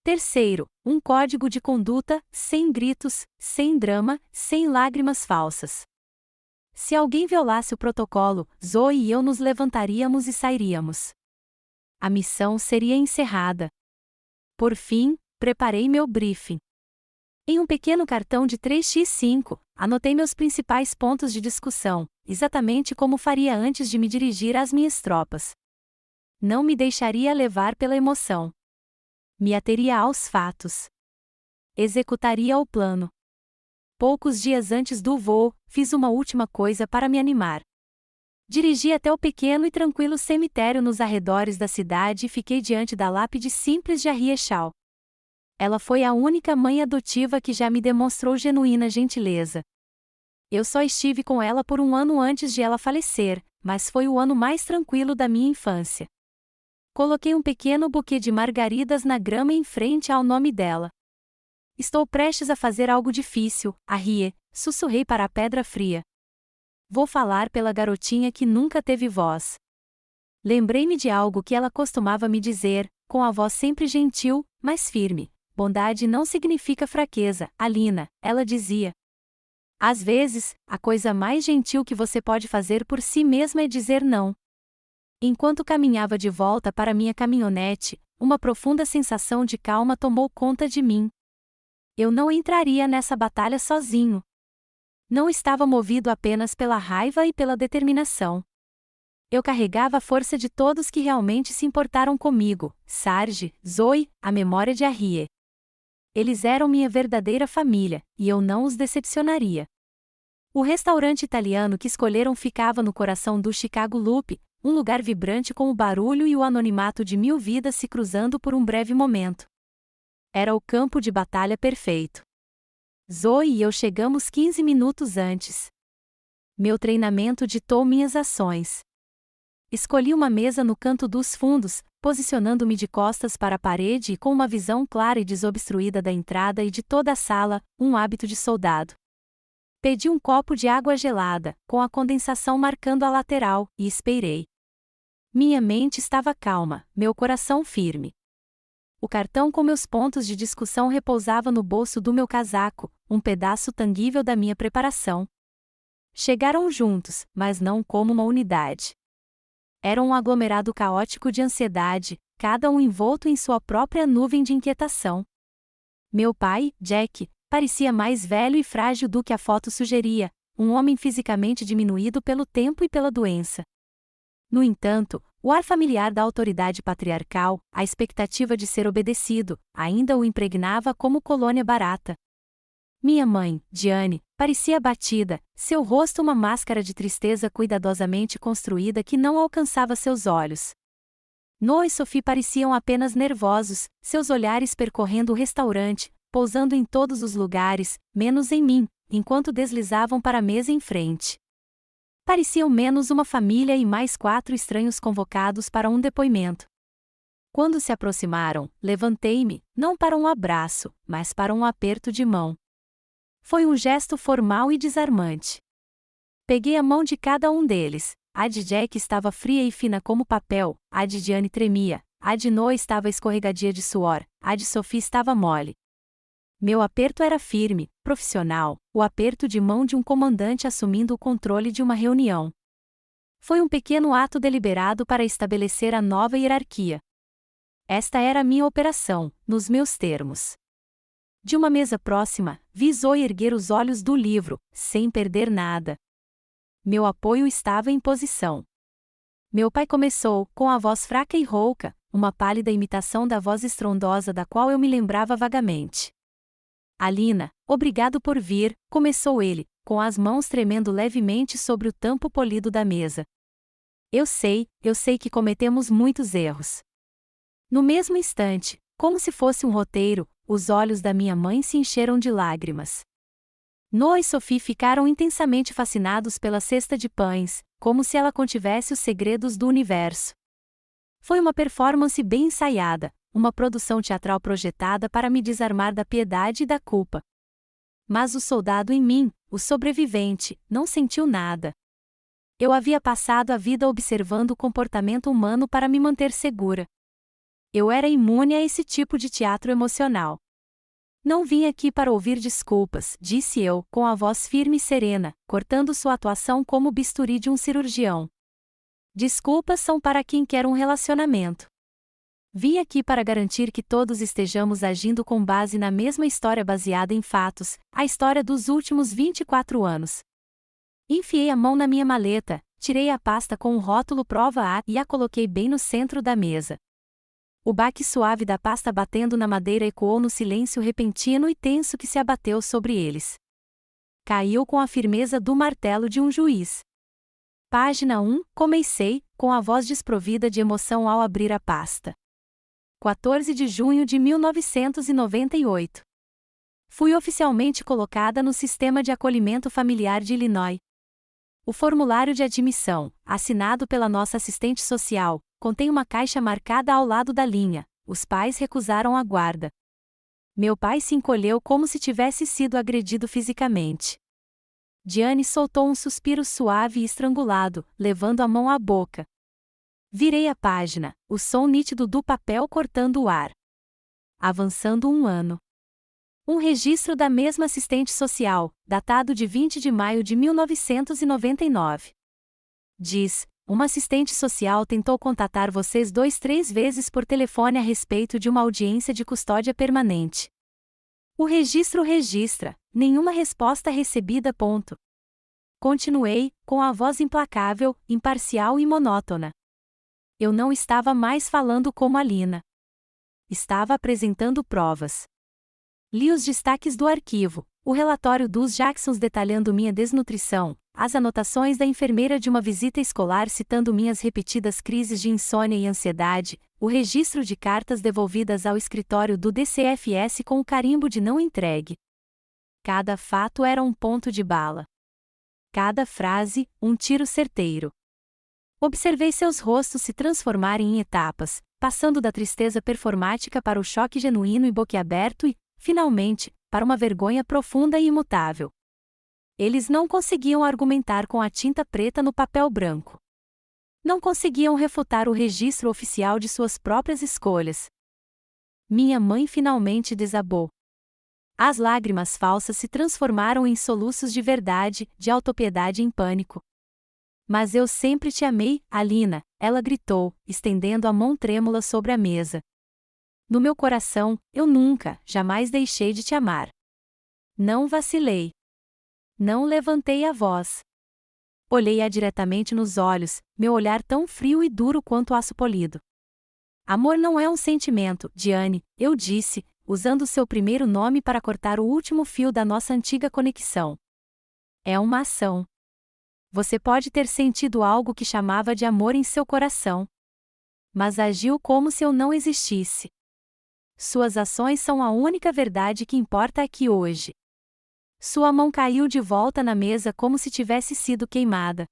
Terceiro, um código de conduta, sem gritos, sem drama, sem lágrimas falsas. Se alguém violasse o protocolo, Zoe e eu nos levantaríamos e sairíamos. A missão seria encerrada. Por fim, preparei meu briefing. Em um pequeno cartão de 3x5, anotei meus principais pontos de discussão, exatamente como faria antes de me dirigir às minhas tropas. Não me deixaria levar pela emoção. Me ateria aos fatos. Executaria o plano. Poucos dias antes do voo, fiz uma última coisa para me animar. Dirigi até o pequeno e tranquilo cemitério nos arredores da cidade e fiquei diante da lápide simples de Ariechal. Ela foi a única mãe adotiva que já me demonstrou genuína gentileza. Eu só estive com ela por um ano antes de ela falecer, mas foi o ano mais tranquilo da minha infância. Coloquei um pequeno buquê de margaridas na grama em frente ao nome dela. Estou prestes a fazer algo difícil, Arie, sussurrei para a pedra fria. Vou falar pela garotinha que nunca teve voz. Lembrei-me de algo que ela costumava me dizer, com a voz sempre gentil, mas firme. Bondade não significa fraqueza, Alina, ela dizia. Às vezes, a coisa mais gentil que você pode fazer por si mesma é dizer não. Enquanto caminhava de volta para minha caminhonete, uma profunda sensação de calma tomou conta de mim. Eu não entraria nessa batalha sozinho. Não estava movido apenas pela raiva e pela determinação. Eu carregava a força de todos que realmente se importaram comigo, Sarge, Zoe, a memória de Arie. Eles eram minha verdadeira família, e eu não os decepcionaria. O restaurante italiano que escolheram ficava no coração do Chicago Loop, um lugar vibrante com o barulho e o anonimato de 1000 vidas se cruzando por um breve momento. Era o campo de batalha perfeito. Zoe e eu chegamos 15 minutos antes. Meu treinamento ditou minhas ações. Escolhi uma mesa no canto dos fundos, posicionando-me de costas para a parede e com uma visão clara e desobstruída da entrada e de toda a sala, um hábito de soldado. Pedi um copo de água gelada, com a condensação marcando a lateral, e esperei. Minha mente estava calma, meu coração firme. O cartão com meus pontos de discussão repousava no bolso do meu casaco, um pedaço tangível da minha preparação. Chegaram juntos, mas não como uma unidade. Era um aglomerado caótico de ansiedade, cada um envolto em sua própria nuvem de inquietação. Meu pai, Jack, parecia mais velho e frágil do que a foto sugeria, um homem fisicamente diminuído pelo tempo e pela doença. No entanto, o ar familiar da autoridade patriarcal, a expectativa de ser obedecido, ainda o impregnava como colônia barata. Minha mãe, Diane, parecia abatida, seu rosto uma máscara de tristeza cuidadosamente construída que não alcançava seus olhos. Noah e Sophie pareciam apenas nervosos, seus olhares percorrendo o restaurante, pousando em todos os lugares, menos em mim, enquanto deslizavam para a mesa em frente. Pareciam menos uma família e mais 4 estranhos convocados para um depoimento. Quando se aproximaram, levantei-me, não para um abraço, mas para um aperto de mão. Foi um gesto formal e desarmante. Peguei a mão de cada um deles. A de Jack estava fria e fina como papel, a de Diane tremia, a de Noah estava escorregadia de suor, a de Sophie estava mole. Meu aperto era firme, profissional, o aperto de mão de um comandante assumindo o controle de uma reunião. Foi um pequeno ato deliberado para estabelecer a nova hierarquia. Esta era a minha operação, nos meus termos. De uma mesa próxima, vi Zoe erguer os olhos do livro, sem perder nada. Meu apoio estava em posição. Meu pai começou, com a voz fraca e rouca, uma pálida imitação da voz estrondosa da qual eu me lembrava vagamente. Alina, obrigado por vir, começou ele, com as mãos tremendo levemente sobre o tampo polido da mesa. Eu sei que cometemos muitos erros. No mesmo instante, como se fosse um roteiro, os olhos da minha mãe se encheram de lágrimas. Noah e Sophie ficaram intensamente fascinados pela cesta de pães, como se ela contivesse os segredos do universo. Foi uma performance bem ensaiada, uma produção teatral projetada para me desarmar da piedade e da culpa. Mas o soldado em mim, o sobrevivente, não sentiu nada. Eu havia passado a vida observando o comportamento humano para me manter segura. Eu era imune a esse tipo de teatro emocional. Não vim aqui para ouvir desculpas, disse eu, com a voz firme e serena, cortando sua atuação como o bisturi de um cirurgião. Desculpas são para quem quer um relacionamento. Vim aqui para garantir que todos estejamos agindo com base na mesma história baseada em fatos, a história dos últimos 24 anos. Enfiei a mão na minha maleta, tirei a pasta com o rótulo Prova A e a coloquei bem no centro da mesa. O baque suave da pasta batendo na madeira ecoou no silêncio repentino e tenso que se abateu sobre eles. Caiu com a firmeza do martelo de um juiz. Página 1, comecei, com a voz desprovida de emoção ao abrir a pasta. 14 de junho de 1998. Fui oficialmente colocada no Sistema de Acolhimento Familiar de Illinois. O formulário de admissão, assinado pela nossa assistente social, contém uma caixa marcada ao lado da linha. Os pais recusaram a guarda. Meu pai se encolheu como se tivesse sido agredido fisicamente. Diane soltou um suspiro suave e estrangulado, levando a mão à boca. Virei a página, o som nítido do papel cortando o ar. Avançando um ano. Um registro da mesma assistente social, datado de 20 de maio de 1999. Diz: uma assistente social tentou contatar vocês 3 vezes por telefone a respeito de uma audiência de custódia permanente. O registro registra, nenhuma resposta recebida. Continuei, com a voz implacável, imparcial e monótona. Eu não estava mais falando como Alina. Estava apresentando provas. Li os destaques do arquivo, o relatório dos Jacksons detalhando minha desnutrição, as anotações da enfermeira de uma visita escolar citando minhas repetidas crises de insônia e ansiedade, o registro de cartas devolvidas ao escritório do DCFS com o carimbo de não entregue. Cada fato era um ponto de bala. Cada frase, um tiro certeiro. Observei seus rostos se transformarem em etapas, passando da tristeza performática para o choque genuíno e boquiaberto e, finalmente, para uma vergonha profunda e imutável. Eles não conseguiam argumentar com a tinta preta no papel branco. Não conseguiam refutar o registro oficial de suas próprias escolhas. Minha mãe finalmente desabou. As lágrimas falsas se transformaram em soluços de verdade, de autopiedade em pânico. Mas eu sempre te amei, Alina, ela gritou, estendendo a mão trêmula sobre a mesa. No meu coração, eu nunca, jamais deixei de te amar. Não vacilei. Não levantei a voz. Olhei-a diretamente nos olhos, meu olhar tão frio e duro quanto aço polido. Amor não é um sentimento, Diane, eu disse, usando seu primeiro nome para cortar o último fio da nossa antiga conexão. É uma ação. Você pode ter sentido algo que chamava de amor em seu coração. Mas agiu como se eu não existisse. Suas ações são a única verdade que importa aqui hoje. Sua mão caiu de volta na mesa como se tivesse sido queimada.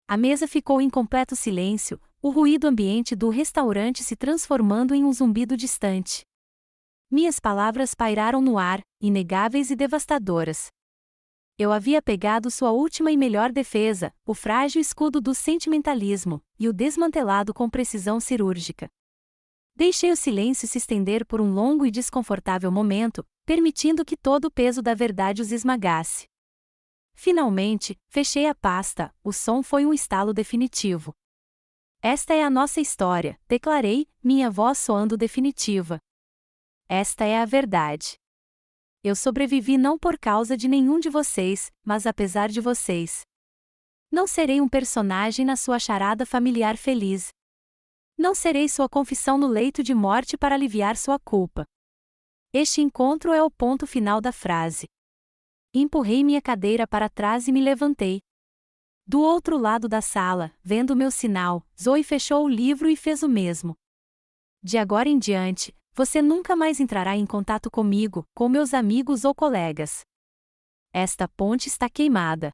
A mesa ficou em completo silêncio, o ruído ambiente do restaurante se transformando em um zumbido distante. Minhas palavras pairaram no ar, inegáveis e devastadoras. Eu havia pegado sua última e melhor defesa, o frágil escudo do sentimentalismo, e o desmantelado com precisão cirúrgica. Deixei o silêncio se estender por um longo e desconfortável momento, permitindo que todo o peso da verdade os esmagasse. Finalmente, fechei a pasta, o som foi um estalo definitivo. Esta é a nossa história, declarei, minha voz soando definitiva. Esta é a verdade. Eu sobrevivi não por causa de nenhum de vocês, mas apesar de vocês. Não serei um personagem na sua charada familiar feliz. Não serei sua confissão no leito de morte para aliviar sua culpa. Este encontro é o ponto final da frase. Empurrei minha cadeira para trás e me levantei. Do outro lado da sala, vendo meu sinal, Zoe fechou o livro e fez o mesmo. De agora em diante, você nunca mais entrará em contato comigo, com meus amigos ou colegas. Esta ponte está queimada.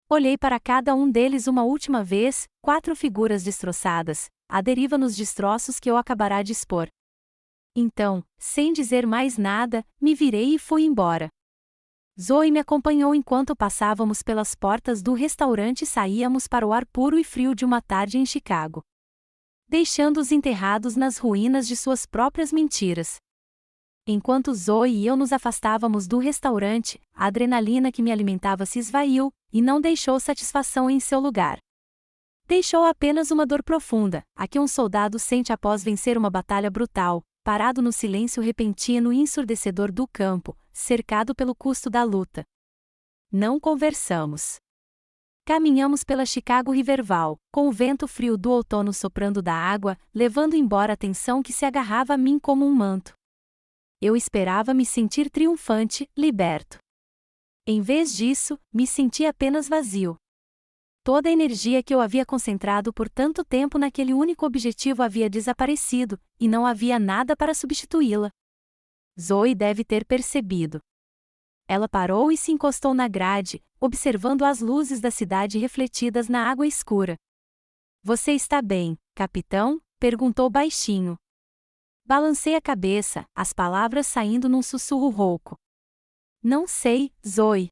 Olhei para cada um deles uma última vez, 4 figuras destroçadas, à deriva nos destroços que eu acabará de expor. Então, sem dizer mais nada, me virei e fui embora. Zoe me acompanhou enquanto passávamos pelas portas do restaurante e saíamos para o ar puro e frio de uma tarde em Chicago. Deixando-os enterrados nas ruínas de suas próprias mentiras. Enquanto Zoe e eu nos afastávamos do restaurante, a adrenalina que me alimentava se esvaiu, e não deixou satisfação em seu lugar. Deixou apenas uma dor profunda, a que um soldado sente após vencer uma batalha brutal, parado no silêncio repentino e ensurdecedor do campo, cercado pelo custo da luta. Não conversamos. Caminhamos pela Chicago Riverval, com o vento frio do outono soprando da água, levando embora a tensão que se agarrava a mim como um manto. Eu esperava me sentir triunfante, liberto. Em vez disso, me senti apenas vazio. Toda a energia que eu havia concentrado por tanto tempo naquele único objetivo havia desaparecido, e não havia nada para substituí-la. Zoe deve ter percebido. Ela parou e se encostou na grade, observando as luzes da cidade refletidas na água escura. Você está bem, capitão? Perguntou baixinho. Balancei a cabeça, as palavras saindo num sussurro rouco. Não sei, Zoe.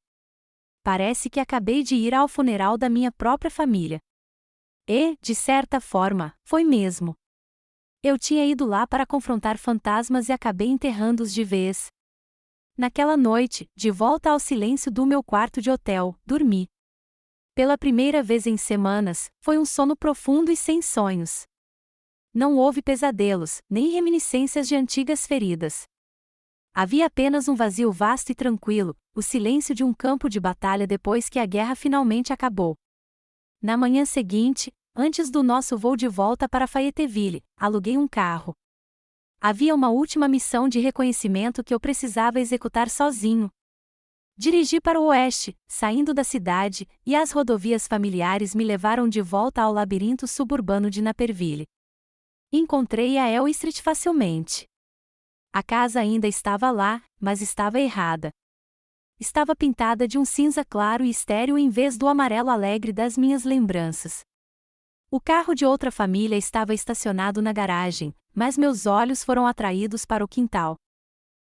Parece que acabei de ir ao funeral da minha própria família. E, de certa forma, foi mesmo. Eu tinha ido lá para confrontar fantasmas e acabei enterrando-os de vez. Naquela noite, de volta ao silêncio do meu quarto de hotel, dormi. Pela primeira vez em semanas, foi um sono profundo e sem sonhos. Não houve pesadelos, nem reminiscências de antigas feridas. Havia apenas um vazio vasto e tranquilo, o silêncio de um campo de batalha depois que a guerra finalmente acabou. Na manhã seguinte, antes do nosso voo de volta para Fayetteville, aluguei um carro. Havia uma última missão de reconhecimento que eu precisava executar sozinho. Dirigi para o oeste, saindo da cidade, e as rodovias familiares me levaram de volta ao labirinto suburbano de Naperville. Encontrei a L Street facilmente. A casa ainda estava lá, mas estava errada. Estava pintada de um cinza claro e estéril em vez do amarelo alegre das minhas lembranças. O carro de outra família estava estacionado na garagem, mas meus olhos foram atraídos para o quintal.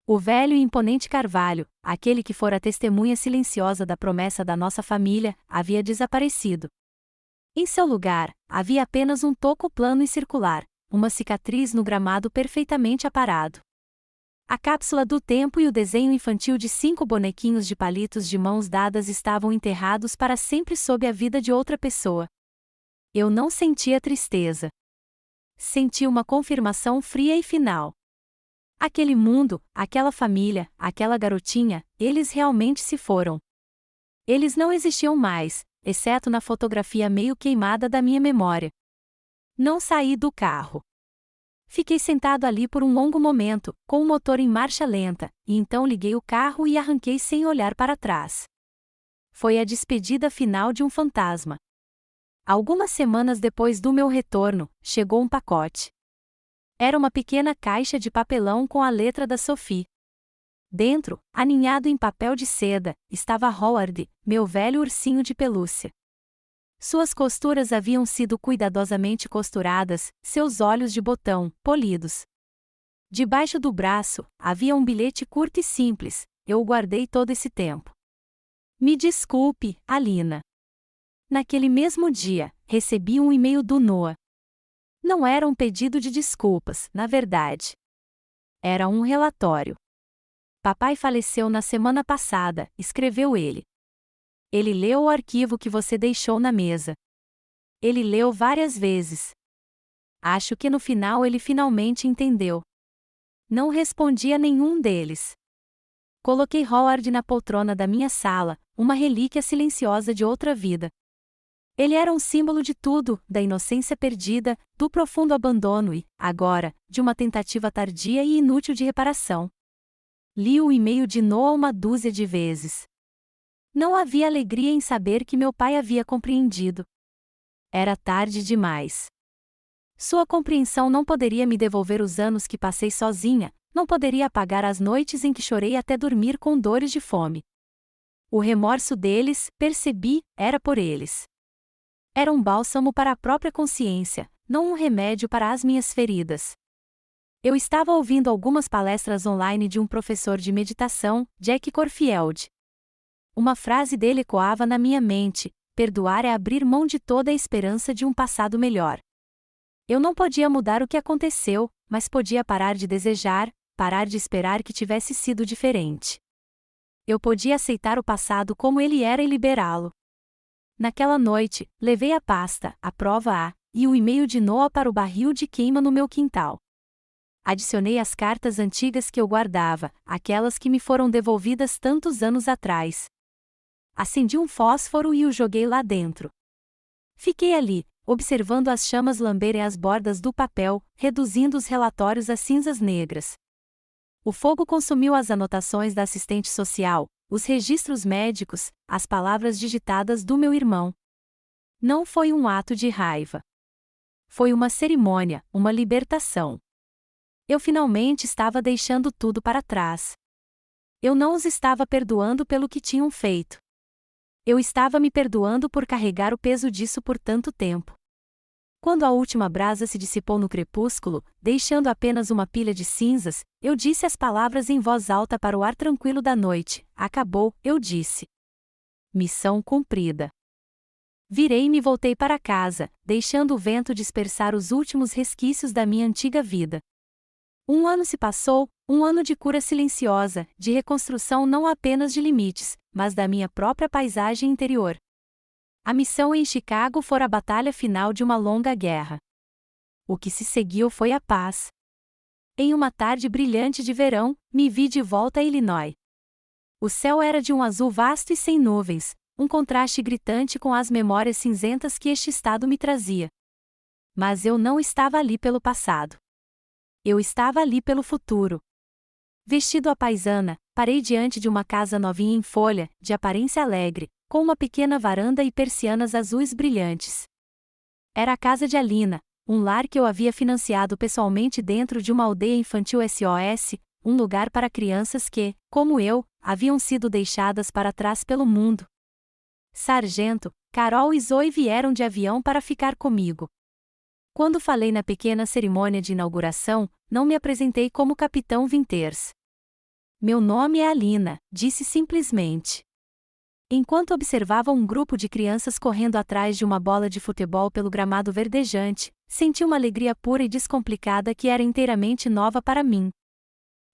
O velho e imponente carvalho, aquele que fora a testemunha silenciosa da promessa da nossa família, havia desaparecido. Em seu lugar, havia apenas um toco plano e circular, uma cicatriz no gramado perfeitamente aparado. A cápsula do tempo e o desenho infantil de 5 bonequinhos de palitos de mãos dadas estavam enterrados para sempre sob a vida de outra pessoa. Eu não sentia tristeza. Senti uma confirmação fria e final. Aquele mundo, aquela família, aquela garotinha, eles realmente se foram. Eles não existiam mais, exceto na fotografia meio queimada da minha memória. Não saí do carro. Fiquei sentado ali por um longo momento, com o motor em marcha lenta, e então liguei o carro e arranquei sem olhar para trás. Foi a despedida final de um fantasma. Algumas semanas depois do meu retorno, chegou um pacote. Era uma pequena caixa de papelão com a letra da Sophie. Dentro, aninhado em papel de seda, estava Howard, meu velho ursinho de pelúcia. Suas costuras haviam sido cuidadosamente costuradas, seus olhos de botão, polidos. Debaixo do braço, havia um bilhete curto e simples, eu o guardei todo esse tempo. Me desculpe, Alina. Naquele mesmo dia, recebi um e-mail do Noah. Não era um pedido de desculpas, na verdade. Era um relatório. Papai faleceu na semana passada, escreveu ele. Ele leu o arquivo que você deixou na mesa. Ele leu várias vezes. Acho que no final ele finalmente entendeu. Não respondi a nenhum deles. Coloquei Howard na poltrona da minha sala, uma relíquia silenciosa de outra vida. Ele era um símbolo de tudo, da inocência perdida, do profundo abandono e, agora, de uma tentativa tardia e inútil de reparação. Li o e-mail de Noah uma dúzia de vezes. Não havia alegria em saber que meu pai havia compreendido. Era tarde demais. Sua compreensão não poderia me devolver os anos que passei sozinha, não poderia apagar as noites em que chorei até dormir com dores de fome. O remorso deles, percebi, era por eles. Era um bálsamo para a própria consciência, não um remédio para as minhas feridas. Eu estava ouvindo algumas palestras online de um professor de meditação, Jack Corfield. Uma frase dele ecoava na minha mente: perdoar é abrir mão de toda a esperança de um passado melhor. Eu não podia mudar o que aconteceu, mas podia parar de desejar, parar de esperar que tivesse sido diferente. Eu podia aceitar o passado como ele era e liberá-lo. Naquela noite, levei a pasta, a prova A, e o e-mail de Noah para o barril de queima no meu quintal. Adicionei as cartas antigas que eu guardava, aquelas que me foram devolvidas tantos anos atrás. Acendi um fósforo e o joguei lá dentro. Fiquei ali, observando as chamas lamberem as bordas do papel, reduzindo os relatórios a cinzas negras. O fogo consumiu as anotações da assistente social, os registros médicos, as palavras digitadas do meu irmão. Não foi um ato de raiva. Foi uma cerimônia, uma libertação. Eu finalmente estava deixando tudo para trás. Eu não os estava perdoando pelo que tinham feito. Eu estava me perdoando por carregar o peso disso por tanto tempo. Quando a última brasa se dissipou no crepúsculo, deixando apenas uma pilha de cinzas, eu disse as palavras em voz alta para o ar tranquilo da noite. Acabou, eu disse. Missão cumprida. Virei-me e voltei para casa, deixando o vento dispersar os últimos resquícios da minha antiga vida. Um ano se passou, um ano de cura silenciosa, de reconstrução não apenas de limites, mas da minha própria paisagem interior. A missão em Chicago fora a batalha final de uma longa guerra. O que se seguiu foi a paz. Em uma tarde brilhante de verão, me vi de volta a Illinois. O céu era de um azul vasto e sem nuvens, um contraste gritante com as memórias cinzentas que este estado me trazia. Mas eu não estava ali pelo passado. Eu estava ali pelo futuro. Vestido à paisana, parei diante de uma casa novinha em folha, de aparência alegre, com uma pequena varanda e persianas azuis brilhantes. Era a casa de Alina, um lar que eu havia financiado pessoalmente dentro de uma aldeia infantil SOS, um lugar para crianças que, como eu, haviam sido deixadas para trás pelo mundo. Sargento, Carol e Zoe vieram de avião para ficar comigo. Quando falei na pequena cerimônia de inauguração, não me apresentei como Capitão Winters. Meu nome é Alina, disse simplesmente. Enquanto observava um grupo de crianças correndo atrás de uma bola de futebol pelo gramado verdejante, senti uma alegria pura e descomplicada que era inteiramente nova para mim.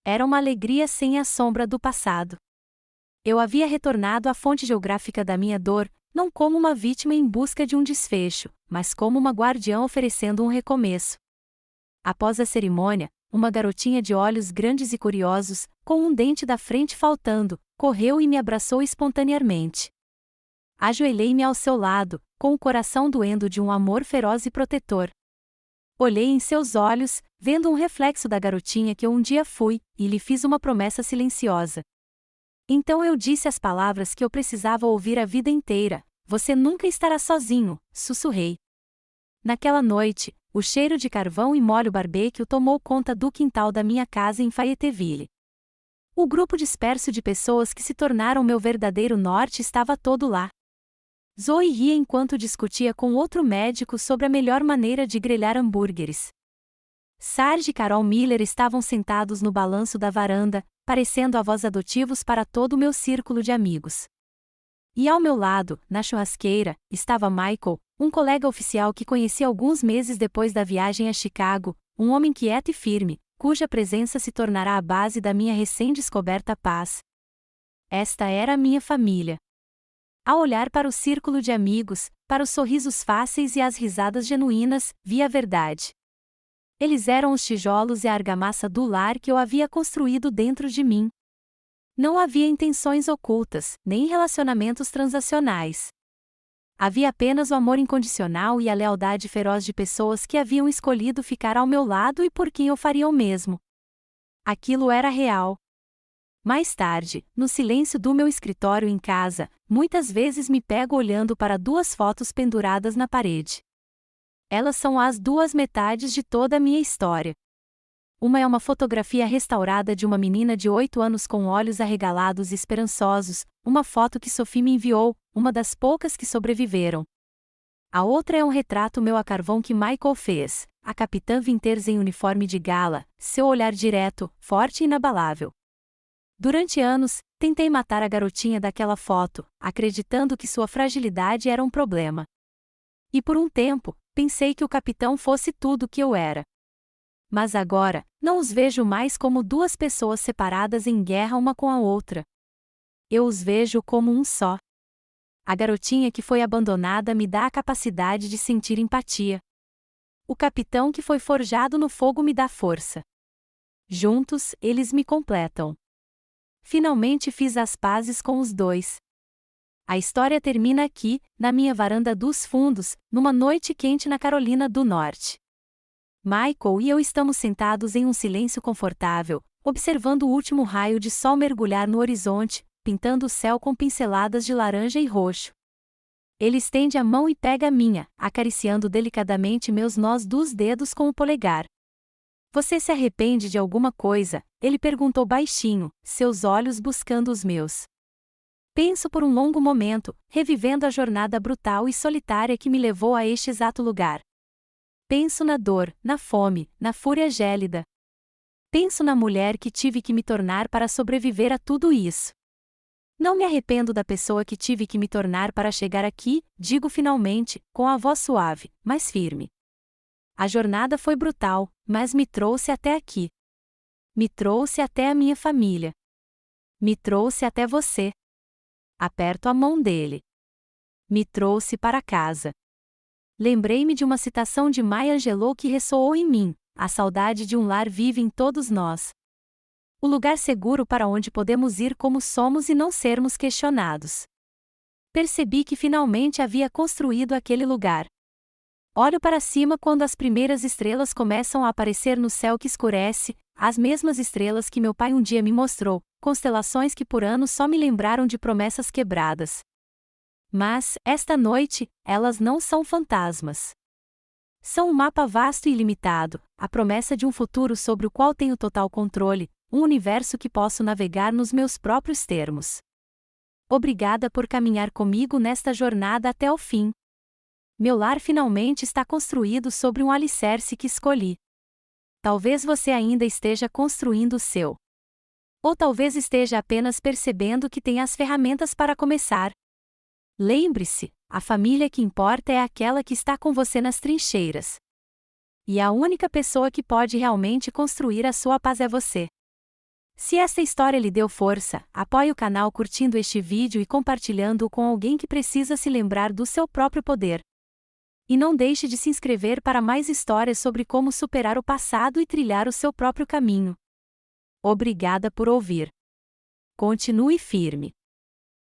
Era uma alegria sem a sombra do passado. Eu havia retornado à fonte geográfica da minha dor, não como uma vítima em busca de um desfecho, mas como uma guardiã oferecendo um recomeço. Após a cerimônia, uma garotinha de olhos grandes e curiosos, com um dente da frente faltando, correu e me abraçou espontaneamente. Ajoelhei-me ao seu lado, com o coração doendo de um amor feroz e protetor. Olhei em seus olhos, vendo um reflexo da garotinha que eu um dia fui, e lhe fiz uma promessa silenciosa. Então eu disse as palavras que eu precisava ouvir a vida inteira: "Você nunca estará sozinho", sussurrei. Naquela noite, o cheiro de carvão e molho barbecue tomou conta do quintal da minha casa em Fayetteville. O grupo disperso de pessoas que se tornaram meu verdadeiro norte estava todo lá. Zoe ria enquanto discutia com outro médico sobre a melhor maneira de grelhar hambúrgueres. Sarge e Carol Miller estavam sentados no balanço da varanda, parecendo avós adotivos para todo o meu círculo de amigos. E ao meu lado, na churrasqueira, estava Michael, um colega oficial que conheci alguns meses depois da viagem a Chicago, um homem quieto e firme, cuja presença se tornará a base da minha recém-descoberta paz. Esta era a minha família. Ao olhar para o círculo de amigos, para os sorrisos fáceis e as risadas genuínas, vi a verdade. Eles eram os tijolos e a argamassa do lar que eu havia construído dentro de mim. Não havia intenções ocultas, nem relacionamentos transacionais. Havia apenas o amor incondicional e a lealdade feroz de pessoas que haviam escolhido ficar ao meu lado e por quem eu faria o mesmo. Aquilo era real. Mais tarde, no silêncio do meu escritório em casa, muitas vezes me pego olhando para duas fotos penduradas na parede. Elas são as duas metades de toda a minha história. Uma é uma fotografia restaurada de uma menina de 8 anos com olhos arregalados e esperançosos, uma foto que Sophie me enviou, uma das poucas que sobreviveram. A outra é um retrato meu a carvão que Michael fez, a Capitã Winters em uniforme de gala, seu olhar direto, forte e inabalável. Durante anos, tentei matar a garotinha daquela foto, acreditando que sua fragilidade era um problema. E por um tempo, pensei que o capitão fosse tudo o que eu era. Mas agora, não os vejo mais como duas pessoas separadas em guerra uma com a outra. Eu os vejo como um só. A garotinha que foi abandonada me dá a capacidade de sentir empatia. O capitão que foi forjado no fogo me dá força. Juntos, eles me completam. Finalmente fiz as pazes com os dois. A história termina aqui, na minha varanda dos fundos, numa noite quente na Carolina do Norte. Michael e eu estamos sentados em um silêncio confortável, observando o último raio de sol mergulhar no horizonte, pintando o céu com pinceladas de laranja e roxo. Ele estende a mão e pega a minha, acariciando delicadamente meus nós dos dedos com o polegar. "Você se arrepende de alguma coisa?" ele perguntou baixinho, seus olhos buscando os meus. Penso por um longo momento, revivendo a jornada brutal e solitária que me levou a este exato lugar. Penso na dor, na fome, na fúria gélida. Penso na mulher que tive que me tornar para sobreviver a tudo isso. Não me arrependo da pessoa que tive que me tornar para chegar aqui, digo finalmente, com a voz suave, mas firme. A jornada foi brutal, mas me trouxe até aqui. Me trouxe até a minha família. Me trouxe até você. Aperto a mão dele. Me trouxe para casa. Lembrei-me de uma citação de Maya Angelou que ressoou em mim: a saudade de um lar vive em todos nós. O lugar seguro para onde podemos ir como somos e não sermos questionados. Percebi que finalmente havia construído aquele lugar. Olho para cima quando as primeiras estrelas começam a aparecer no céu que escurece, as mesmas estrelas que meu pai um dia me mostrou, constelações que por anos só me lembraram de promessas quebradas. Mas, esta noite, elas não são fantasmas. São um mapa vasto e ilimitado, a promessa de um futuro sobre o qual tenho total controle, um universo que posso navegar nos meus próprios termos. Obrigada por caminhar comigo nesta jornada até o fim. Meu lar finalmente está construído sobre um alicerce que escolhi. Talvez você ainda esteja construindo o seu. Ou talvez esteja apenas percebendo que tem as ferramentas para começar. Lembre-se, a família que importa é aquela que está com você nas trincheiras. E a única pessoa que pode realmente construir a sua paz é você. Se esta história lhe deu força, apoie o canal curtindo este vídeo e compartilhando-o com alguém que precisa se lembrar do seu próprio poder. E não deixe de se inscrever para mais histórias sobre como superar o passado e trilhar o seu próprio caminho. Obrigada por ouvir. Continue firme.